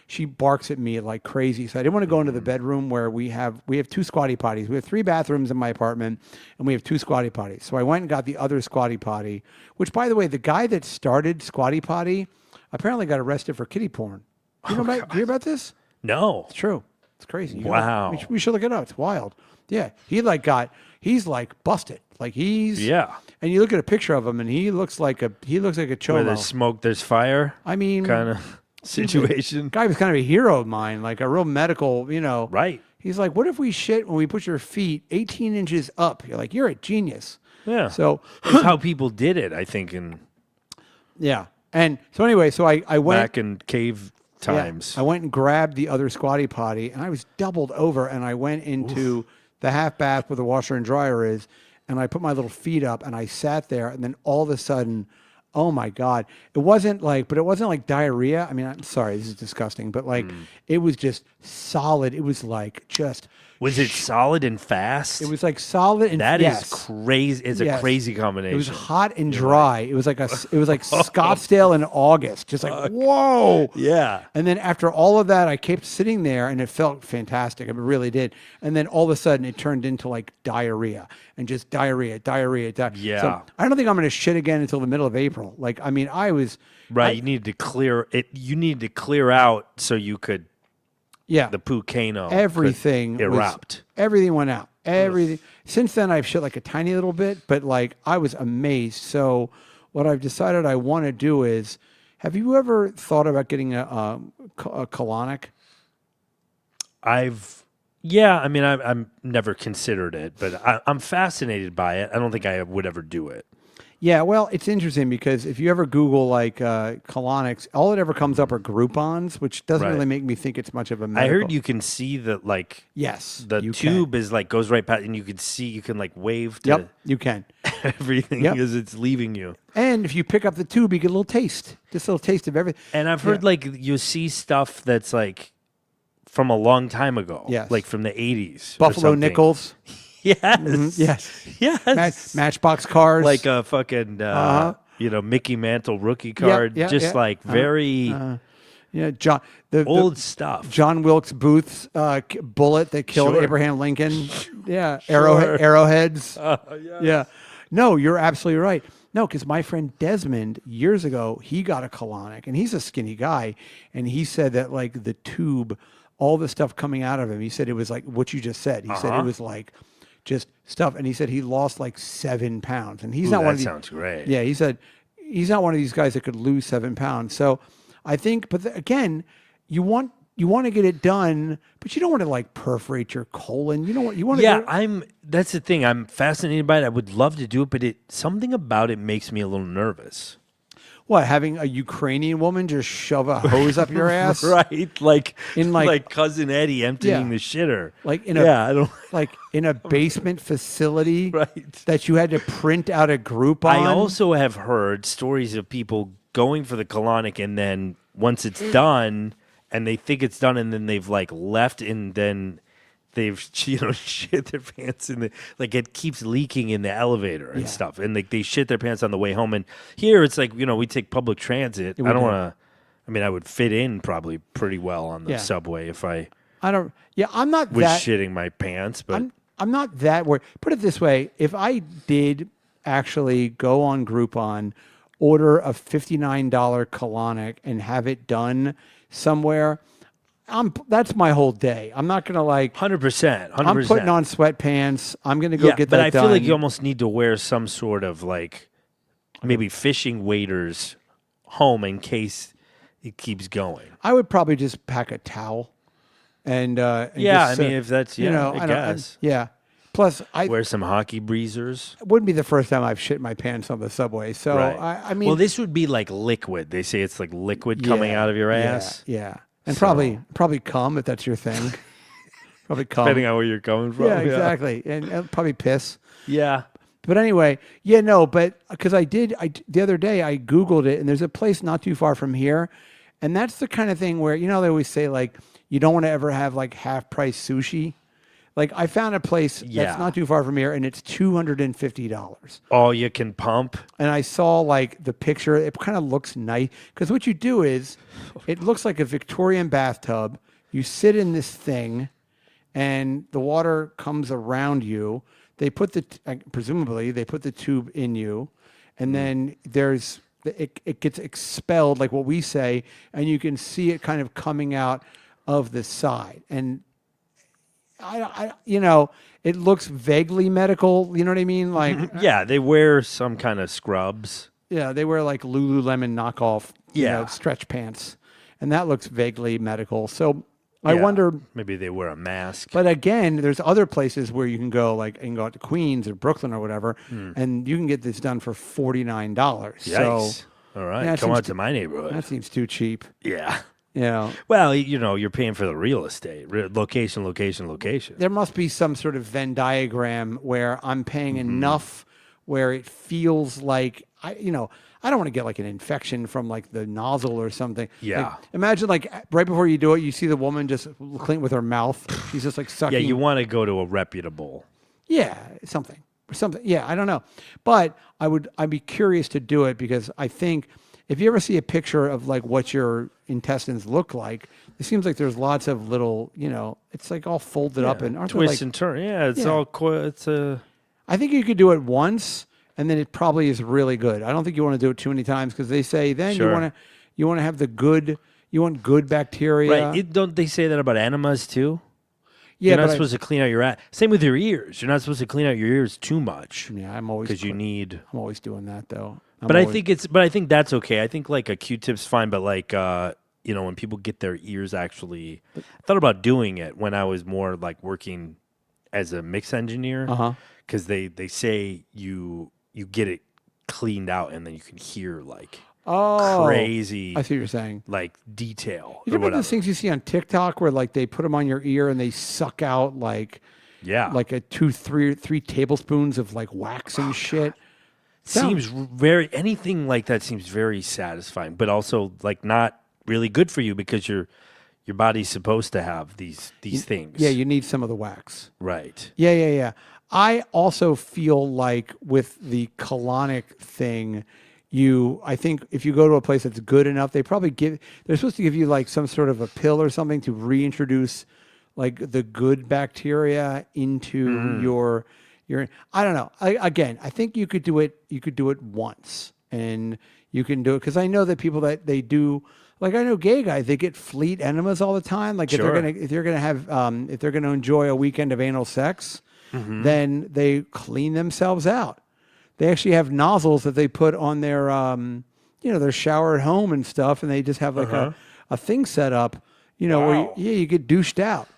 she barks at me like crazy. So I didn't want to go into the bedroom where we have 2 squatty potties. We have 3 bathrooms in my apartment, and we have 2 squatty potties. So I went and got the other squatty potty, which, by the way, the guy that started Squatty Potty apparently got arrested for kitty porn. Do you hear about this? No. It's true. It's crazy. Wow. We should look it up. It's wild. Yeah. He's like busted. Like Yeah. And you look at a picture of him, and he looks like a Where cholo. there's smoke, there's fire. I mean, Kind of situation. guy was kind of a hero of mine, like a real medical, Right. He's like, what if we shit when we put your feet 18 inches up? You're like, you're a genius. Yeah. So It's how people did it, I think, in yeah. And so anyway, so I went back in cave times. I went and grabbed the other squatty potty, and I was doubled over, and I went into the half bath where the washer and dryer is, and I put my little feet up, and I sat there, and then all of a sudden, oh my God, it wasn't like diarrhea. I mean, I'm sorry, this is disgusting, but like it was just solid. It was like just Was it solid and fast? It was like solid and That is yes. crazy. It's a Yes. crazy combination. It was hot and dry. It was like Scottsdale in August. Just like whoa. Yeah. And then after all of that, I kept sitting there, and it felt fantastic. It really did. And then all of a sudden, it turned into like diarrhea and just diarrhea. Yeah. So I don't think I'm going to shit again until the middle of April. Like, I mean, I was Right. You needed to clear it. You needed to clear out so you could. Yeah. The Pucano. Everything could erupt. Everything went out. Everything. Since then, I've shit like a tiny little bit, but like I was amazed. So what I've decided I want to do is, have you ever thought about getting a colonic? Yeah. I mean, I'm never considered it, but I'm fascinated by it. I don't think I would ever do it. Yeah, well, it's interesting because if you ever Google like colonics, all it ever comes up are Groupons, which doesn't Right. really make me think it's much of a I medical. heard you can see that, like, Yes, the you tube can. is like goes right past, and you can like wave to Yep, you can. everything Yep. as it's leaving you. And if you pick up the tube, you get a little taste, just a little taste of everything. And I've heard like you see stuff that's like from a long time ago, Yes. like from the 80s. or Buffalo something. nickels. Yes. Yes. Yes. Matchbox cars. Like a fucking, Mickey Mantle rookie card. yeah, just yeah. like very yeah, John. The old stuff. John Wilkes Booth's bullet that killed Sure. Abraham Lincoln. Yeah, Sure. arrowheads. Yeah. Yeah. No, you're absolutely right. No, because my friend Desmond, years ago, he got a colonic, and he's a skinny guy, and he said that like the tube, all the stuff coming out of him, he said it was like what you just said. He said it was like just stuff, and he said he lost like 7 pounds, and he's not one that of these. sounds great. Yeah, he said he's not one of these guys that could lose 7 pounds. So I think, but again, you want to get it done, but you don't want to like perforate your colon. You know what you want to. Yeah, that's the thing. I'm fascinated by it. I would love to do it, but something about it makes me a little nervous. What, having a Ukrainian woman just shove a hose up your ass? Right, like In like cousin Eddie emptying Yeah. the shitter. Like I don't. like in a basement facility Right. that you had to print out a group on. I also have heard stories of people going for the colonic, and then once it's done, and they think it's done, and then they've like left, and then they've shit their pants in the like it keeps leaking in the elevator and stuff, and they shit their pants on the way home. And here it's like we take public transit. I don't want to. I mean, I would fit in probably pretty well on the subway if I don't. Yeah, I'm not was that. shitting my pants, but I'm not that worried. Put it this way: if I did actually go on Groupon, order a $59 colonic, and have it done somewhere, that's my whole day. I'm not gonna like 100%. I'm putting on sweatpants. I'm gonna go get that but I done. feel like you almost need to wear some sort of like maybe fishing waders home in case it keeps going. I would probably just pack a towel, and Yeah, just, I mean, if that's I don't- guess. yeah. Plus, I Wear some hockey breezers. it wouldn't be the first time I've shit my pants on the subway. So Right. I mean, well, this would be like liquid. They say it's like liquid coming out of your ass. Yeah, and probably cum if that's your thing. Probably cum. Depending on where you're coming from. Yeah, exactly, and probably piss. Yeah. But anyway, but because the other day I Googled it, and there's a place not too far from here, and that's the kind of thing where they always say like you don't want to ever have like half price sushi. Like I found a place that's not too far from here, and it's $250. Oh, you can pump. And I saw like the picture. It kind of looks nice because what you do is, it looks like a Victorian bathtub. You sit in this thing, and the water comes around you. They put presumably they put the tube in you, and then it gets expelled like what we say, and you can see it kind of coming out of the side. And it looks vaguely medical. You know what I mean? Like, Yeah, they wear some kind of scrubs. yeah, they wear like Lululemon knockoff, stretch pants, and that looks vaguely medical. So I Yeah. wonder. Maybe they wear a mask. But again, there's other places where you can go, like, and go out to Queens or Brooklyn or whatever, and you can get this done for $49. Yikes. So All right, that come seems out to my neighborhood. that seems too cheap. Yeah. Well, Well, you're paying for the real estate. Location, location, location. there must be some sort of Venn diagram where I'm paying enough where it feels like I don't want to get like an infection from like the nozzle or something. Yeah. Like, imagine like right before you do it, you see the woman just clean with her mouth. She's just like sucking. Yeah, you want to go to a reputable. Yeah, something. Yeah, I don't know, but I'd be curious to do it because I think if you ever see a picture of like what your intestines look like, it seems like there's lots of little, it's like all folded up and aren't twist there, like, and turn. Yeah, it's Yeah. all it's a. I think you could do it once and then it probably is really good. I don't think you want to do it too many times because they say then Sure. you want to have you want good bacteria. Right. Don't they say that about enemas too? Yeah, You're not but supposed to clean out your ass. Same with your ears. You're not supposed to clean out your ears too much. yeah, I'm always because you need. I'm always doing that though. But I think that's okay. I think like a Q-tip's fine, but like when people get their ears actually, I thought about doing it when I was more like working as a mix engineer. Because they say you get it cleaned out and then you can hear like crazy. I see what you're saying. Like detail. You or remember whatever. those things you see on TikTok where like they put them on your ear and they suck out like like a 3 tablespoons of like wax and shit. Seems very anything like that seems very satisfying, but also like not really good for you because your body's supposed to have these things. Yeah, you need some of the wax. Right. Yeah. I also feel like with the colonic thing, I think if you go to a place that's good enough, they're supposed to give you like some sort of a pill or something to reintroduce like the good bacteria into your I don't know. I think you could do it once and you can do it because I know that people that they do, like I know gay guys, they get fleet enemas all the time. Like if they're gonna enjoy a weekend of anal sex, then they clean themselves out. They actually have nozzles that they put on their their shower at home and stuff, and they just have like a thing set up, where you get douched out.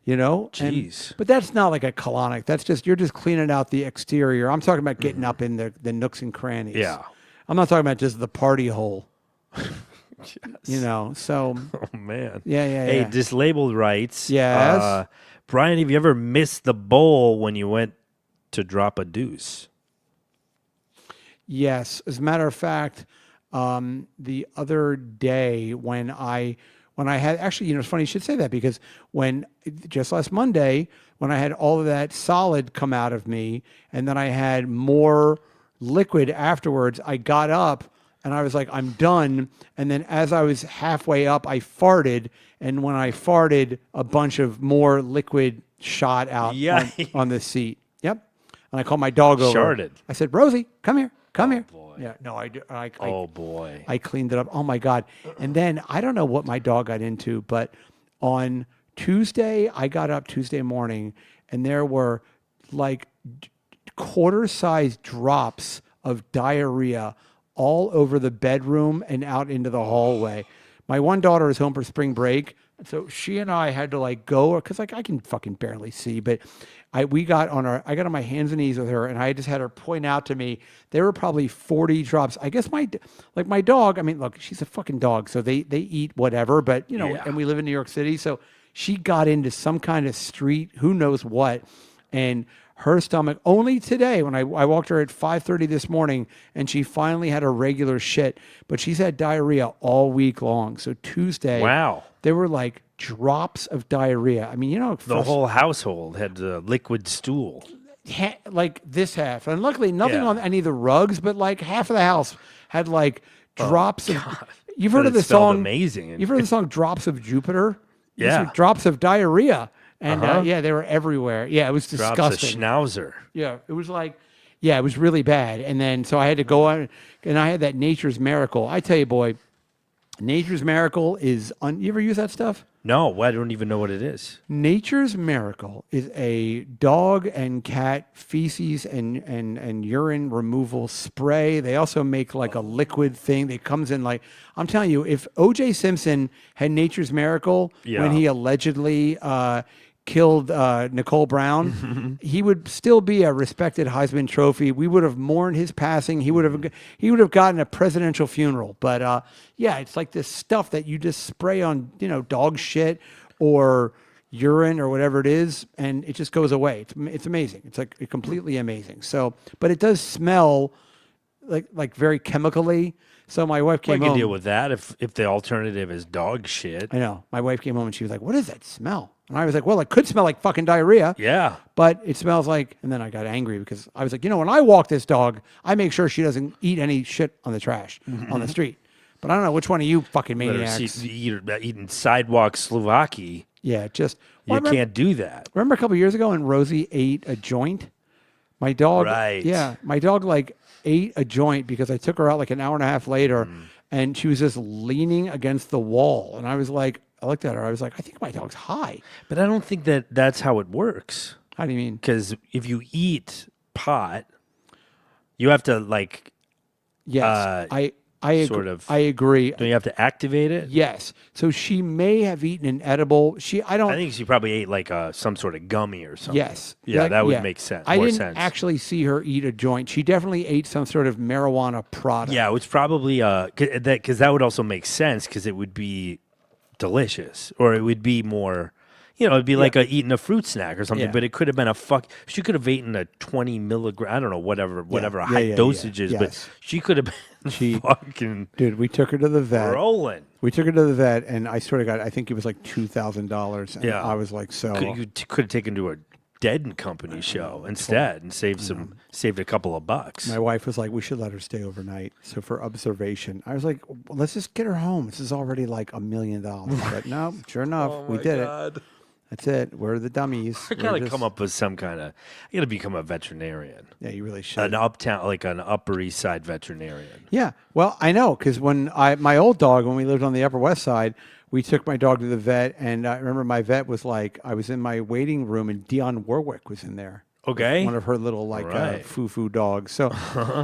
Jeez. But that's not like a colonic. That's just you're just cleaning out the exterior. I'm talking about getting up in the nooks and crannies. Yeah. I'm not talking about just the party hole. So. Oh man. Yeah. Hey, Dislabeled writes. Yes. Brian, have you ever missed the bowl when you went to drop a deuce? Yes. As a matter of fact, the other day when I had actually, it's funny you should say that because just last Monday, when I had all of that solid come out of me and then I had more liquid afterwards, I got up and I was like, I'm done. And then as I was halfway up, I farted. And when I farted, a bunch of more liquid shot out on the seat. Yep. And I called my dog over. Sharded. I said, Rosie, come here. Come here. Boy. Yeah, no, Oh boy. I cleaned it up. Oh my God. And then I don't know what my dog got into, but on Tuesday, I got up Tuesday morning and there were like quarter-sized drops of diarrhea all over the bedroom and out into the hallway. My one daughter is home for spring break. So she and I had to like go because like I can fucking barely see, but I got on my hands and knees with her and I just had her point out to me there were probably 40 drops. I guess my dog, I mean, look, she's a fucking dog, so they eat whatever, but and we live in New York City, so she got into some kind of street, who knows what, and her stomach only today when I walked her at 5:30 this morning and she finally had a regular shit, but she's had diarrhea all week long. So Tuesday, wow, there were like drops of diarrhea. I mean, the whole household had liquid stool. Like this half, and luckily nothing on any of the rugs, but like half of the house had like drops of. You've heard of the song? Amazing. You've heard of the song "Drops of Jupiter"? Yeah, these were drops of diarrhea. And they were everywhere. Yeah, it was disgusting. Drops of schnauzer. Yeah, it was like, it was really bad. And then so I had to go on, and I had that Nature's Miracle. I tell you, boy, Nature's Miracle is. You ever use that stuff? No, I don't even know what it is. Nature's Miracle is a dog and cat feces and urine removal spray. They also make like a liquid thing that comes in like, I'm telling you, if O.J. Simpson had Nature's Miracle when he allegedly killed Nicole Brown, he would still be a respected Heisman Trophy. We would have mourned his passing. He would have gotten a presidential funeral. But it's like this stuff that you just spray on, dog shit or urine or whatever it is, and it just goes away. It's amazing. It's like completely amazing. So, but it does smell like very chemically. So my wife Well, came I can home. deal with that if the alternative is dog shit. I know. My wife came home and she was like, "What is that smell?" And I was like, "Well, it could smell like fucking diarrhea." Yeah. But it smells like, and then I got angry because I was like, when I walk this dog, I make sure she doesn't eat any shit on the trash on the street. But I don't know which one of you fucking Let her maniacs. eating sidewalk Slovakia. Yeah, just You can't do that. Remember a couple years ago when Rosie ate a joint? My dog, Right. Yeah, my dog like ate a joint because I took her out like an hour and a half later, and she was just leaning against the wall, and I was like, I looked at her, I was like, I think my dog's high. But I don't think that's how it works. How do you mean? Because if you eat pot, you have to like Yes, I sort agree. of- I agree. don't you have to activate it? Yes, so she may have eaten an edible. I don't. I think she probably ate like some sort of gummy or something. Yes. Yeah, Like, that would yeah. make sense. I more didn't sense. actually see her eat a joint. She definitely ate some sort of marijuana product. Yeah, it's probably because that would also make sense because it would be delicious, or it would be more. It'd be like eating a fruit snack or something, Yeah. but it could have been she could have eaten a 20 milligram, I don't know, whatever a Yeah, high yeah, dosage is, yes. but she could have been fucking Dude, we took her to the vet. rolling. We took her to the vet, and I swear to God, I think it was like $2,000. And Yeah. I was like, You could have taken to a Dead and Company show instead and saved a couple of bucks. My wife was like, we should let her stay overnight. So for observation, I was like, well, let's just get her home. This is already like $1 million. But no, sure enough, we did it. That's it. We're the dummies. I gotta come up with some kind of. I gotta become a veterinarian. Yeah, you really should. An uptown, like an Upper East Side veterinarian. Yeah, well, I know because when my old dog, when we lived on the Upper West Side, we took my dog to the vet, and I remember my vet was like, I was in my waiting room, and Dionne Warwick was in there. Okay. One of her little like Right. foo-foo dogs. So,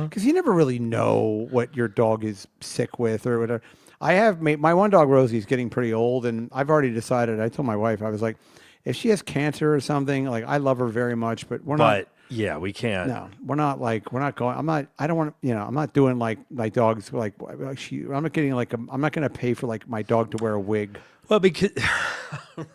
because you never really know what your dog is sick with or whatever. I have my one dog Rosie's getting pretty old, and I've already decided. I told my wife, I was like, if she has cancer or something, like I love her very much, but we're not. But yeah, we can't. No, we're not going. I don't want. I'm not doing like dogs. I'm not getting I'm not going to pay for like my dog to wear a wig. Well, because right,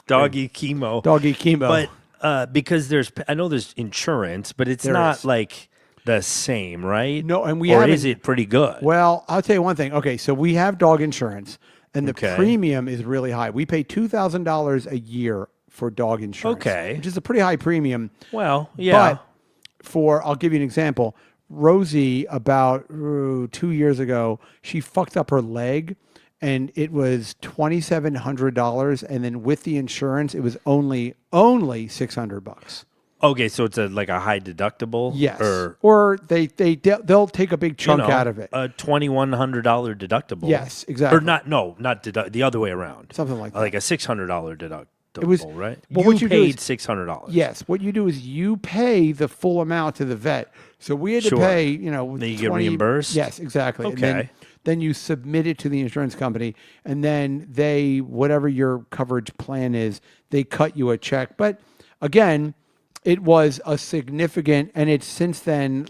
doggy chemo, Doggy chemo. but because I know there's insurance, but it's There not is. like the same, right? No, and we or haven't- is it pretty good? Well, I'll tell you one thing. Okay, so we have dog insurance, and the Okay. premium is really high. We pay $2,000 a year for dog insurance. Okay. Which is a pretty high premium. Well, yeah. But I'll give you an example. Rosie, about 2 years ago, she fucked up her leg, and it was $2,700, and then with the insurance, it was only $600. Okay, so it's like a high deductible. Yes. Or They'll take a big chunk out of it. A $2,100 deductible. Yes, exactly. Or not the other way around. Something like that. Like a $600 deductible. It was- right. well, you what you do paid is- $600. Yes, what you do is you pay the full amount to the vet. So we had to Sure. pay, Then you get reimbursed? Yes, exactly. And Okay. then you submit it to the insurance company, and then whatever your coverage plan is, they cut you a check. But again, it was a significant, and it's since then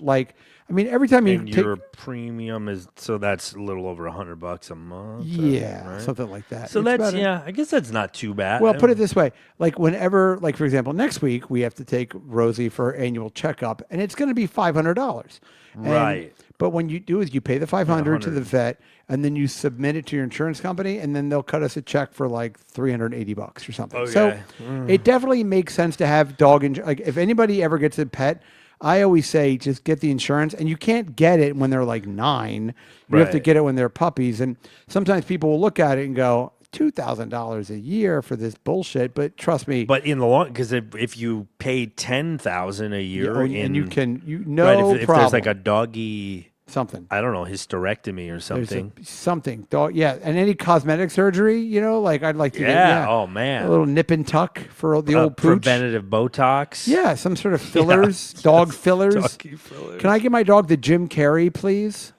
every time you And take, your premium so that's a little over $100 a month. yeah, right? something like that. So It's that's better. I guess that's not too bad. Well, put it this way: whenever, for example, next week we have to take Rosie for her annual checkup, and it's going to be $500. Right. But when you do is you pay the $500 to the vet, and then you submit it to your insurance company, and then they'll cut us a check for like $380 or something. So Okay. it definitely makes sense to have dog insurance. Like if anybody ever gets a pet, I always say just get the insurance, and you can't get it when they're like 9. You have to Right. get it when they're puppies, and sometimes people will look at it and go, $2,000 a year for this bullshit. But trust me, But in the long, because if you pay $10,000 a year, and you can right, if problem. there's like a doggy, something. I don't know, hysterectomy or There's something. something. Dog, yeah, and any cosmetic surgery, I'd like to get Yeah. Oh man. a little nip and tuck for the old pooch. Preventative Botox. Yeah, some sort of fillers, dog fillers. Doggy fillers. Can I get my dog the Jim Carrey, please?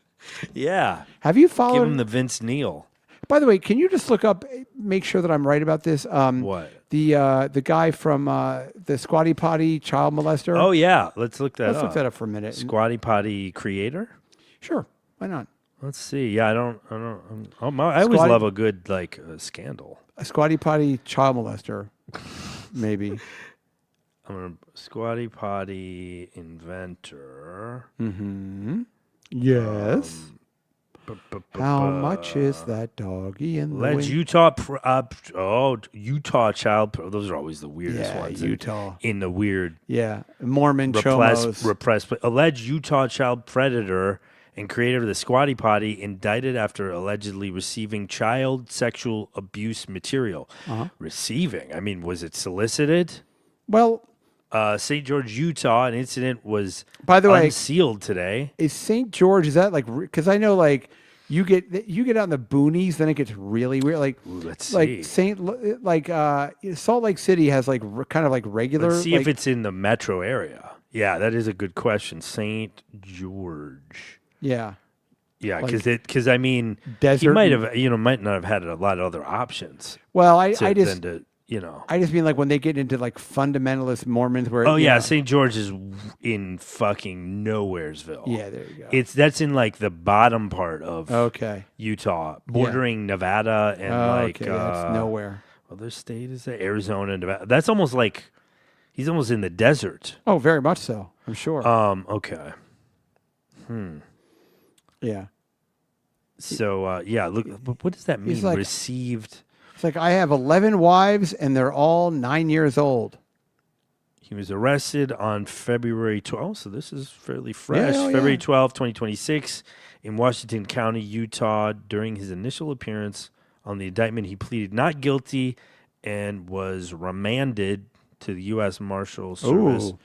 Yeah. Have you Give followed? him the Vince Neil. By the way, can you just look up, make sure that I'm right about this? What? The guy from the Squatty Potty child molester? Oh yeah. Let's look that Let's up. look that up for a minute. Squatty Potty creator. Sure, why not? Let's see. Yeah, I always Squatty- love a good scandal. A Squatty Potty child molester, maybe. I'm gonna Squatty Potty inventor. Mm-hmm. Yes. How much is that doggy in the Alleged wind? Utah child. Those are always the weirdest Yeah, ones. Utah. In the weird Yeah, Mormon chomos. repressed. Alleged Utah child predator and creator of the Squatty Potty indicted after allegedly receiving child sexual abuse material. Receiving? I mean, was it solicited? Well, St. George, Utah. An incident was by the way, unsealed today. is St. George, is that like, because I know like you get out in the boonies, then it gets really weird. Like, Let's like see. Salt Lake City has like kind of like regular. Let's see like, if it's in the metro area. Yeah, that is a good question. St. George. yeah. Yeah, Like because I mean, he desert might and- have might not have had a lot of other options. Well, I Than just to, I just mean like when they get into like fundamentalist Mormons where Oh you yeah, know- St. George is in fucking Nowheresville. Yeah, there you go. That's in like the bottom part of Okay. Utah, bordering Nevada and Okay, that's nowhere. Other state is there? Arizona, Nevada. That's almost like he's almost in the desert. Oh, very much so. I'm sure. Okay. Yeah. So yeah, look. What does that mean? He's like- Received. It's like I have 11 wives and they're all 9 years old. He was arrested on February 12th. So this is fairly fresh. oh, yeah. February 12th, 2026, in Washington County, Utah. During his initial appearance on the indictment, he pleaded not guilty and was remanded to the U.S. Marshal Service. Ooh.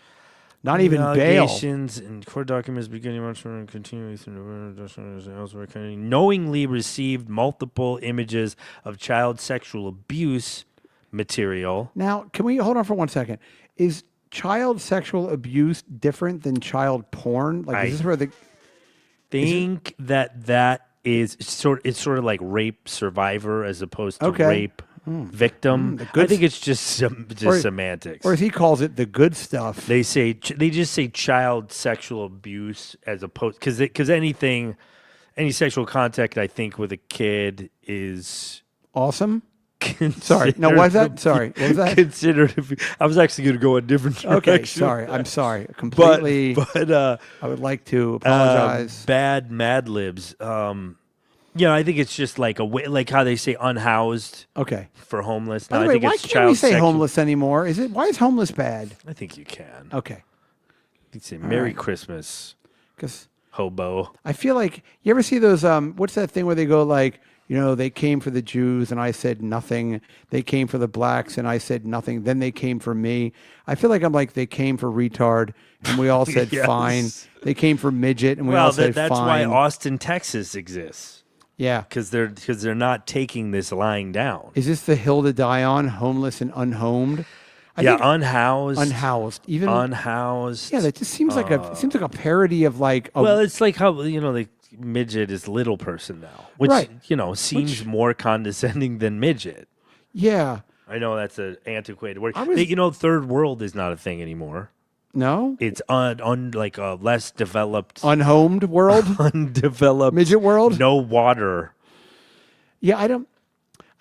Not even bail. Allegations in court documents beginning March and continuing through November elsewhere, knowingly received multiple images of child sexual abuse material. Now, can we hold on for 1 second? Is child sexual abuse different than child porn? Like, is this where the Think that is it's sort of like rape survivor as opposed to Okay. rape victim. the good I think it's just semantics. or as he calls it, the good stuff? They just say child sexual abuse as opposed because any sexual contact I think with a kid is Awesome. Sorry. No, what was that? Sorry. What was that? considered. I was actually going to go a different direction. Okay, sorry. I'm sorry. Completely. But I would like to apologize. bad Mad Libs. I think it's just like a way, like how they say unhoused Okay. for homeless. By No, the I way, think why it's can't child we say sexual- homeless anymore? Why is homeless bad? I think you can. Okay. You can say Merry right. Christmas, Because hobo. I feel like you ever see those what's that thing where they go like, they came for the Jews and I said nothing. They came for the blacks and I said nothing. Then they came for me. I feel like I'm like they came for retard and we all said Yes. fine. They came for midget and we all said that's fine. why Austin, Texas exists Yeah. because they're not taking this lying down. Is this the hill to die on, homeless and unhomed? I think Unhoused. unhoused. Even Unhoused. yeah, that just seems like a parody of like a, Well, it's like how the midget is little person now, which Right. seems more condescending than midget. yeah. I know that's an antiquated word. I was- Third world is not a thing anymore. No? It's like a less developed, Unhomed world? undeveloped Midget world? No water Yeah, I don't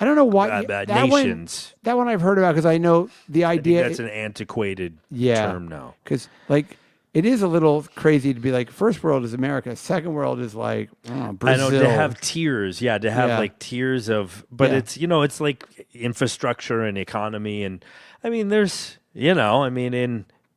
know why that nations. That one I've heard about because I know the I think idea. that's an antiquated Yeah. term now. Because like it is a little crazy to be like first world is America, second world is like Brazil. I know to have tiers, to have Yeah. like tiers of, but Yeah. it's like infrastructure and economy, and I mean, there's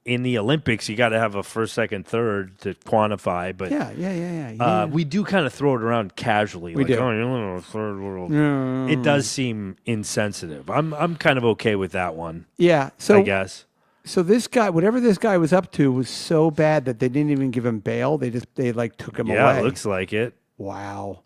in the Olympics you got to have a first, second, third to quantify, but yeah. we do kind of throw it around casually. We like, do. Oh, you live in a third world. No. It does seem insensitive. I'm kind of okay with that one. Yeah. So I guess. So this guy, whatever this guy was up to, was so bad that they didn't even give him bail. They like took him Yeah, away. it looks like it. Wow.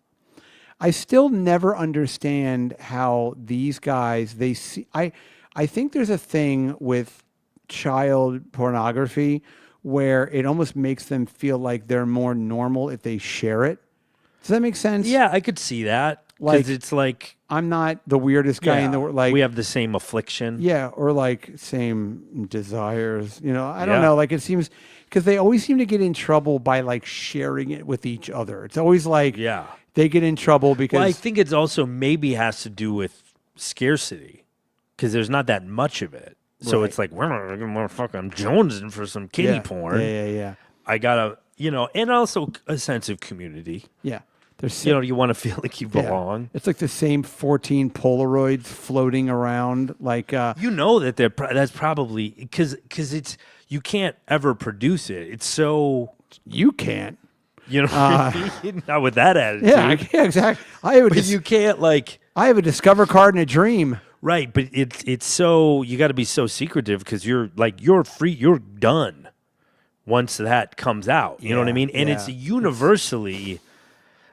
I still never understand how these guys they see. I think there's a thing with child pornography where it almost makes them feel like they're more normal if they share it. Does that make sense? Yeah, I could see that. Like- Because it's like I'm not the weirdest guy in the world. Like we have the same affliction. yeah, or like same desires. I don't Yeah. know. Like it seems because they always seem to get in trouble by like sharing it with each other. It's always like Yeah. they get in trouble because Well, I think it's also maybe has to do with scarcity because there's not that much of it. So Right. it's like, motherfucker, I'm jonesing for some kitty yeah, porn. Yeah. I gotta and also a sense of community. Yeah. There's You want to feel like you yeah. belong. It's like the same 14 Polaroids floating around. Like, That that's probably because it's you can't ever produce it. It's so you can't. Not with that attitude. Yeah, exactly. But you can't I have a Discover card and a dream. right. But it's so you got to be so secretive because you're free. You're done once that comes out. You know what I mean? And it's universally.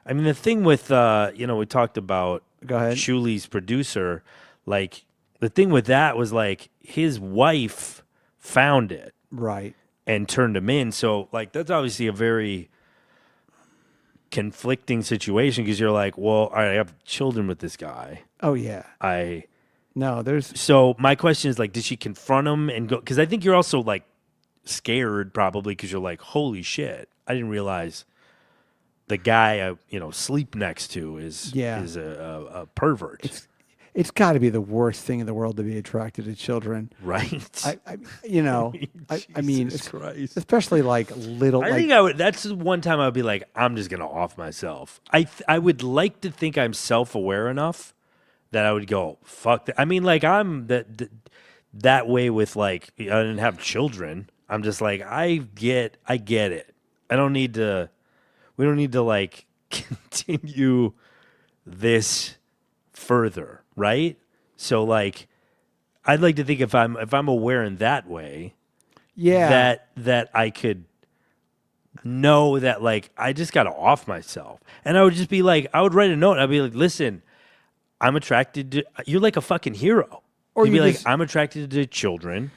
I mean, the thing with we talked about Go ahead. Shuli's producer. Like the thing with that was his wife found it Right. and turned him in. So that's obviously a very conflicting situation because you're like, well, all right, I have children with this guy. Oh, yeah. There's. So my question is did she confront him and go? Because I think you're also scared probably because you're like, holy shit, I didn't realize the guy I sleep next to is a pervert. It's got to be the worst thing in the world to be attracted to children. Right. I mean, Christ. especially little. I think I would. That's one time I would be like, I'm just gonna off myself. I would like to think I'm self-aware enough that I would go, fuck that. I mean, I'm that way with I didn't have children. I'm just I get it. I don't need to. We don't need to continue this further, right? So I'd like to think if I'm aware in that way, that I could know that I just got to off myself, and I would just be I would write a note. I'd be like, listen, I'm attracted to. You're like a fucking hero. Or you'd be I'm attracted to children.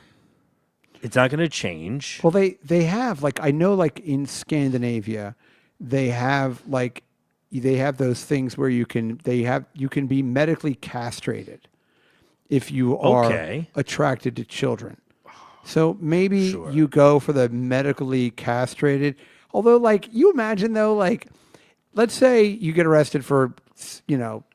It's not going to change. Well, they have I know in Scandinavia, they have those things where you can be medically castrated if you are attracted to children. So maybe you go for the medically castrated. Although you imagine though, let's say you get arrested for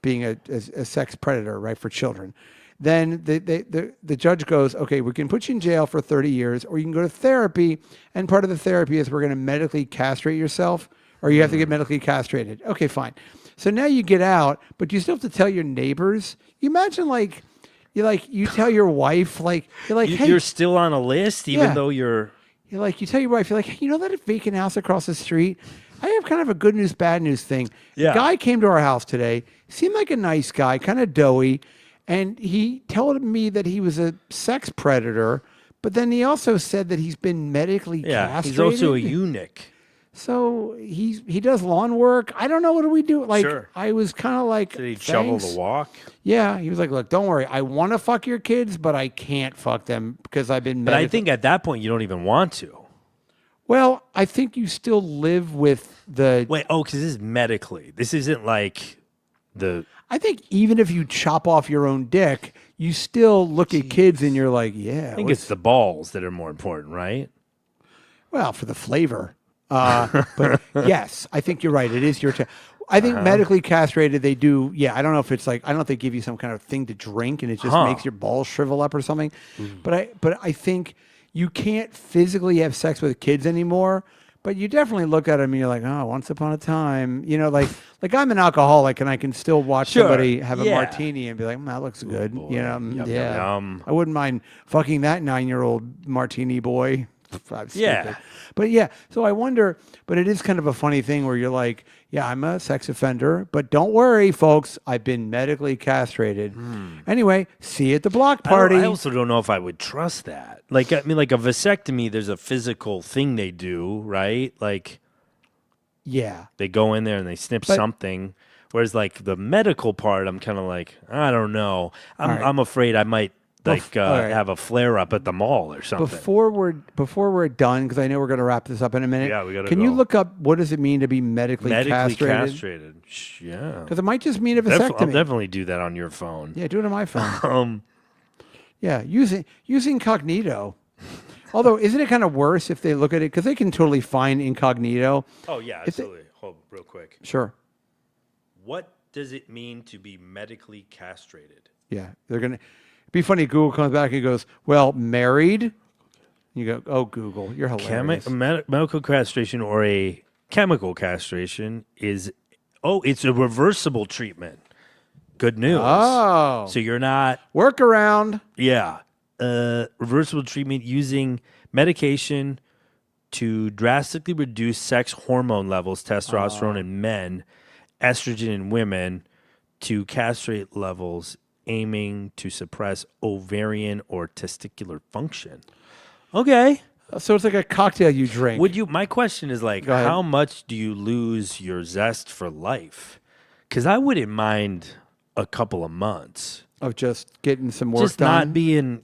being a sex predator, right, for children. Then the judge goes, okay, we can put you in jail for 30 years, or you can go to therapy, and part of the therapy is we're going to medically castrate yourself, or you have to get medically castrated. Okay, fine. So now you get out, but you still have to tell your neighbors. You imagine you tell your wife, hey, you're still on a list, even though you're you tell your wife, you're like, hey, you know that vacant house across the street? I have kind of a good news, bad news thing. Yeah. A guy came to our house today, seemed like a nice guy, kind of doughy, and he told me that he was a sex predator, but then he also said that he's been medically castrated. He's also a eunuch. So he does lawn work. I don't know, what do we do? Sure. I was kind of like, did he shovel the walk? Yeah, he was like, look, don't worry. I want to fuck your kids, but I can't fuck them because I've been But I think at that point you don't even want to. Well, I think you still live with the... Wait, because this is medically. This isn't the... I think even if you chop off your own dick, you still look at kids and you're like, yeah. I think it's the balls that are more important, right? Well, for the flavor. But yes, I think you're right. It is your... I think medically castrated, they do... Yeah, I don't know if it's I don't know if they give you some kind of thing to drink and it just makes your balls shrivel up or something. But I think you can't physically have sex with kids anymore. But you definitely look at them and you're like, oh, once upon a time, I'm an alcoholic and I can still watch somebody have a martini and be like, that looks good. Yum, yum. I wouldn't mind fucking that 9-year-old martini boy. I'm stupid. Yeah. But yeah, so I wonder, but it is kind of a funny thing where you're like, yeah, I'm a sex offender, but don't worry, folks, I've been medically castrated. Anyway, see you at the block party. I also don't know if I would trust that. A vasectomy, there's a physical thing they do, right? Yeah. They go in there and they snip something. Whereas the medical part, I'm kind of I don't know. I'm afraid I might have a flare up at the mall or something. Before we're done, because I know we're going to wrap this up in a minute. Yeah, we got to Can you look up what does it mean to be medically castrated? Yeah. Because it might just mean a vasectomy. I'll definitely do that on your phone. Yeah, do it on my phone. Yeah, using incognito. Although, isn't it kind of worse if they look at it? Because they can totally find incognito. Oh, yeah, absolutely. Hold real quick. Sure. What does it mean to be medically castrated? Yeah, they're going to... It'd be funny if Google comes back and goes, well, married, You go, oh, Google, you're hilarious. Medical castration or a chemical castration is, it's a reversible treatment. Good news. Oh. So you're not, Workaround. yeah. Reversible treatment using medication to drastically reduce sex hormone levels, testosterone in men, estrogen in women, to castrate levels, aiming to suppress ovarian or testicular function. Okay. So it's like a cocktail you drink. My question is like, Go ahead. how much do you lose your zest for life? Because I wouldn't mind a couple of months. Of just getting some work Just done. not being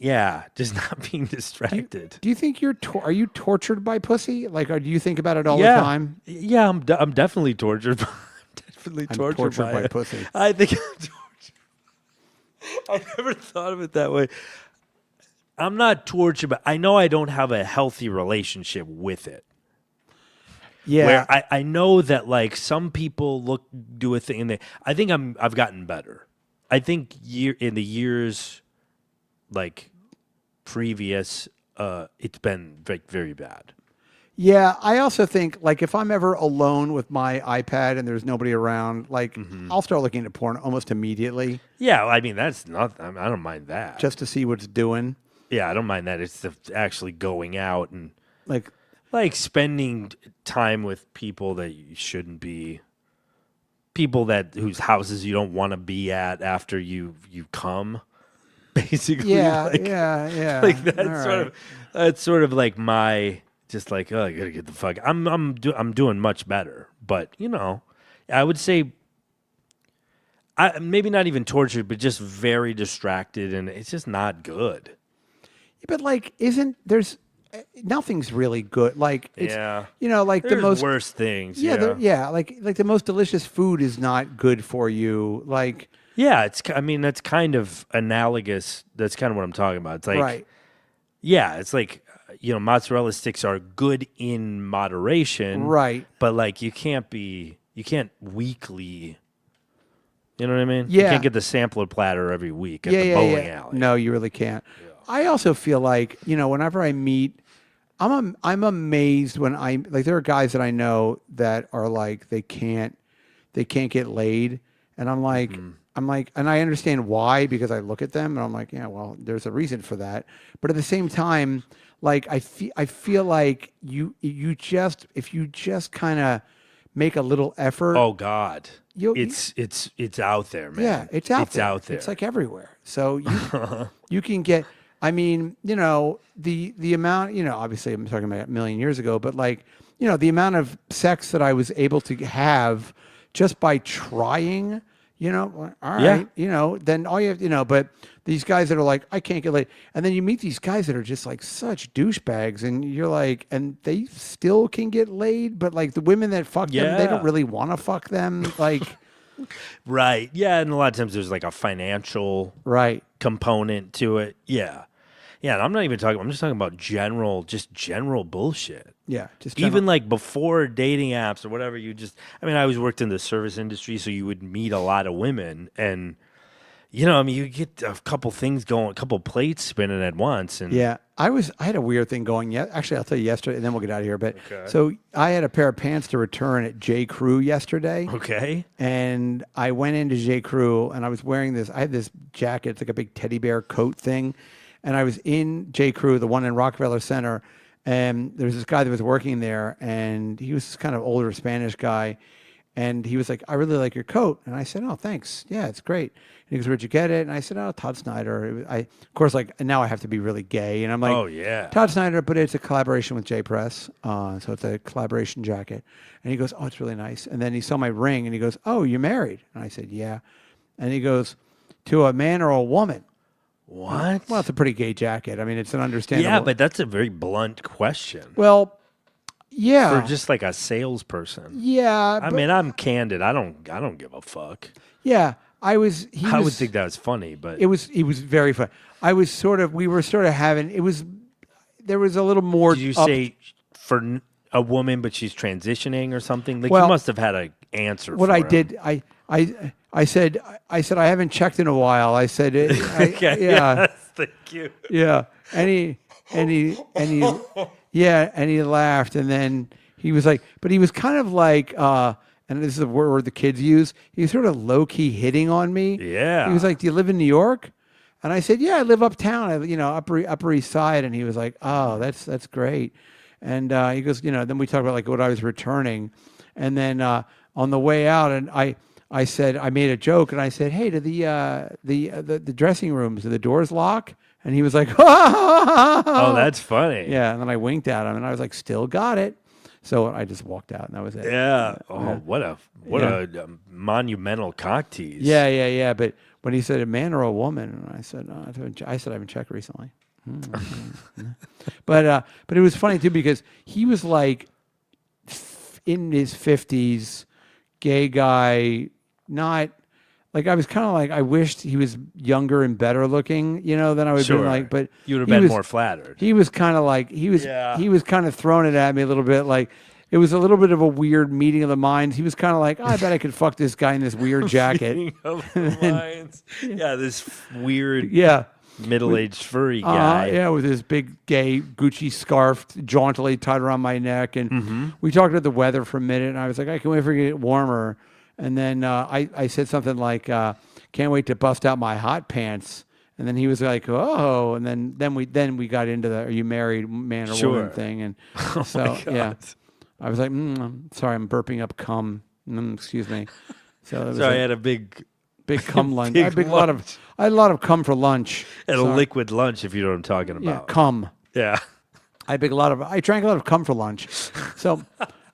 distracted. Do you think are you tortured by pussy? Like, or do you think about it all yeah. the time? Yeah, I'm definitely tortured. I'm tortured by it. pussy. I think I'm tortured. I never thought of it that way. I'm not tortured, but I know I don't have a healthy relationship with it. Yeah. Where I know that like some people do a thing and I think I've gotten better. I think in the years like previous, it's been very bad. Yeah, I also think like if I'm ever alone with my iPad and there's nobody around, like I'll start looking at porn almost immediately. Yeah, I mean that's not. I don't mind that. Just to see what it's doing. Yeah, I don't mind that. It's actually going out and like spending time with people that you shouldn't be. People whose houses you don't want to be at after you come, basically. Yeah, yeah. Like that's sort of like my just like, oh, I gotta get the fuck. I'm doing much better, but I would say I maybe not even tortured, but just very distracted, and it's just not good. But like, nothing's really good. Like, it's, like There's the most worst things. like the most delicious food is not good for you. Like, yeah, that's kind of analogous. That's kind of what I'm talking about. It's like, right. Yeah, it's like, mozzarella sticks are good in moderation. Right. But like, you can't weekly, you know what I mean? Yeah. You can't get the sampler platter every week at the bowling alley. No, you really can't. Yeah. I also feel like, whenever I meet, I'm amazed when there are guys that I know that are like, they can't get laid. And I'm like, and I understand why, because I look at them and I'm like, yeah, well, there's a reason for that. But at the same time, like, I feel like if you just kind of make a little effort. Oh God. It's out there, man. Yeah, it's out there. It's like everywhere. So you can get, I mean, the amount, obviously I'm talking about a million years ago, but like, the amount of sex that I was able to have just by trying, all right, then all you have, but these guys that are like, I can't get laid. And then you meet these guys that are just like such douchebags and you're like, and they still can get laid, but like the women that fuck them, they don't really want to fuck them. Like, right. Yeah. And a lot of times there's like a financial component to it. Yeah. Yeah. And I'm just talking about general bullshit. Yeah. Just even like before dating apps or whatever, I always worked in the service industry. So you would meet a lot of women and, you get a couple things going, a couple plates spinning at once. And yeah, I had a weird thing going. Yeah, actually, I'll tell you yesterday, and then we'll get out of here. But so I had a pair of pants to return at J. Crew yesterday. Okay. And I went into J. Crew, and I was wearing this. I had this jacket. It's like a big teddy bear coat thing. And I was in J. Crew, the one in Rockefeller Center, and there was this guy that was working there, and he was this kind of older Spanish guy. And he was like, I really like your coat. And I said, oh, thanks. Yeah, it's great. And he goes, where'd you get it? And I said, oh, Todd Snyder. Of course, like, now I have to be really gay. And I'm like, oh, yeah. Todd Snyder, but it's a collaboration with J Press. So it's a collaboration jacket. And he goes, oh, it's really nice. And then he saw my ring and he goes, oh, you're married? And I said, yeah. And he goes, to a man or a woman? What? Well, it's a pretty gay jacket. I mean, it's an understandable. Yeah, but that's a very blunt question. Well, yeah. For just like a salesperson. Yeah. I mean, I'm candid. I don't give a fuck. Yeah. I would think that was funny, but it was very fun. We were sort of having, there was a little more. Did you say for a woman, but she's transitioning or something? Like, you must have had an answer. What I did, I said, I haven't checked in a while. I said, okay, yeah. yes, thank you. Yeah. And and he laughed, and then he was like, but he was kind of like, and this is a word the kids use. He was sort of low key hitting on me. Yeah. He was like, "Do you live in New York?" And I said, "Yeah, I live uptown. Upper East Side." And he was like, "Oh, that's great." And he goes, then we talked about like what I was returning, and then on the way out, and I said I made a joke, and I said, "Hey, do the dressing rooms, do the doors lock?" And he was like, Oh, that's funny. yeah. And then I winked at him, and I was like, "Still got it." So I just walked out, and that was it. Yeah. Oh, what a monumental cock tease. Yeah. But when he said a man or a woman, and I said I haven't checked recently. But it was funny too because he was like in his 50s, gay guy, not like I was kind of like I wished he was younger and better looking, than I would have been like. But you would have been more flattered. He was kind of like he was kind of throwing it at me a little bit, like it was a little bit of a weird meeting of the minds. He was kind of like, I bet I could fuck this guy in this weird jacket. Meeting of the minds. Yeah, this weird. Yeah. Middle-aged furry guy. Yeah, with his big gay Gucci scarf jauntily tied around my neck. And we talked about the weather for a minute, and I was like, I can't wait for it to get warmer. And then I said something like, can't wait to bust out my hot pants. And then he was like, oh. And then we got into the are you married, man or woman thing. And so, yeah. I was like, sorry, I'm burping up cum. Excuse me. So I had a big cum lunch. I had a lot of cum for lunch. And a liquid lunch, if you know what I'm talking about. Yeah, cum. Yeah. I drank a lot of cum for lunch. So,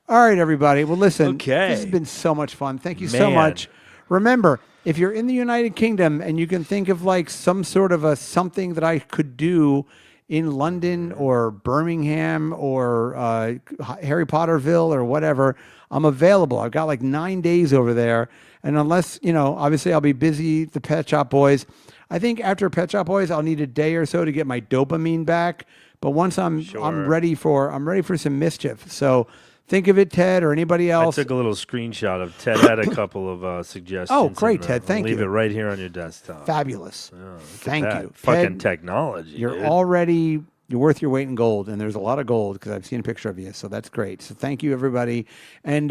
all right, everybody. Well, listen. Okay. This has been so much fun. Thank you so much. Remember, if you're in the United Kingdom and you can think of like some sort of something that I could do in London or Birmingham or Harry Potterville or whatever, I'm available. I've got like 9 days over there. And unless, obviously I'll be busy, the Pet Shop Boys. I think after Pet Shop Boys, I'll need a day or so to get my dopamine back. But once I'm ready for some mischief. So think of it, Ted, or anybody else. I took a little screenshot of Ted had a couple of suggestions. Oh, great, Ted. Thank you. Leave it right here on your desktop. Fabulous. Thank you. Fucking Ted, technology. You're worth your weight in gold, and there's a lot of gold because I've seen a picture of you, so that's great. So thank you, everybody, and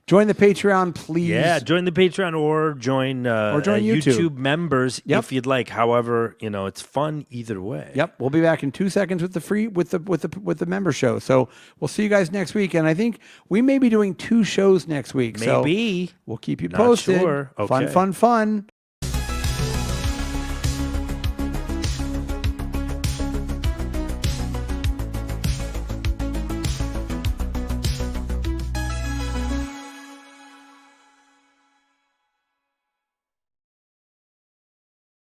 join the Patreon, please. Yeah, join the Patreon or join YouTube members if you'd like. However, it's fun either way. Yep, we'll be back in 2 seconds with the member show. So we'll see you guys next week, and I think we may be doing 2 shows next week. Maybe so we'll keep you Not posted. sure. Okay. Fun.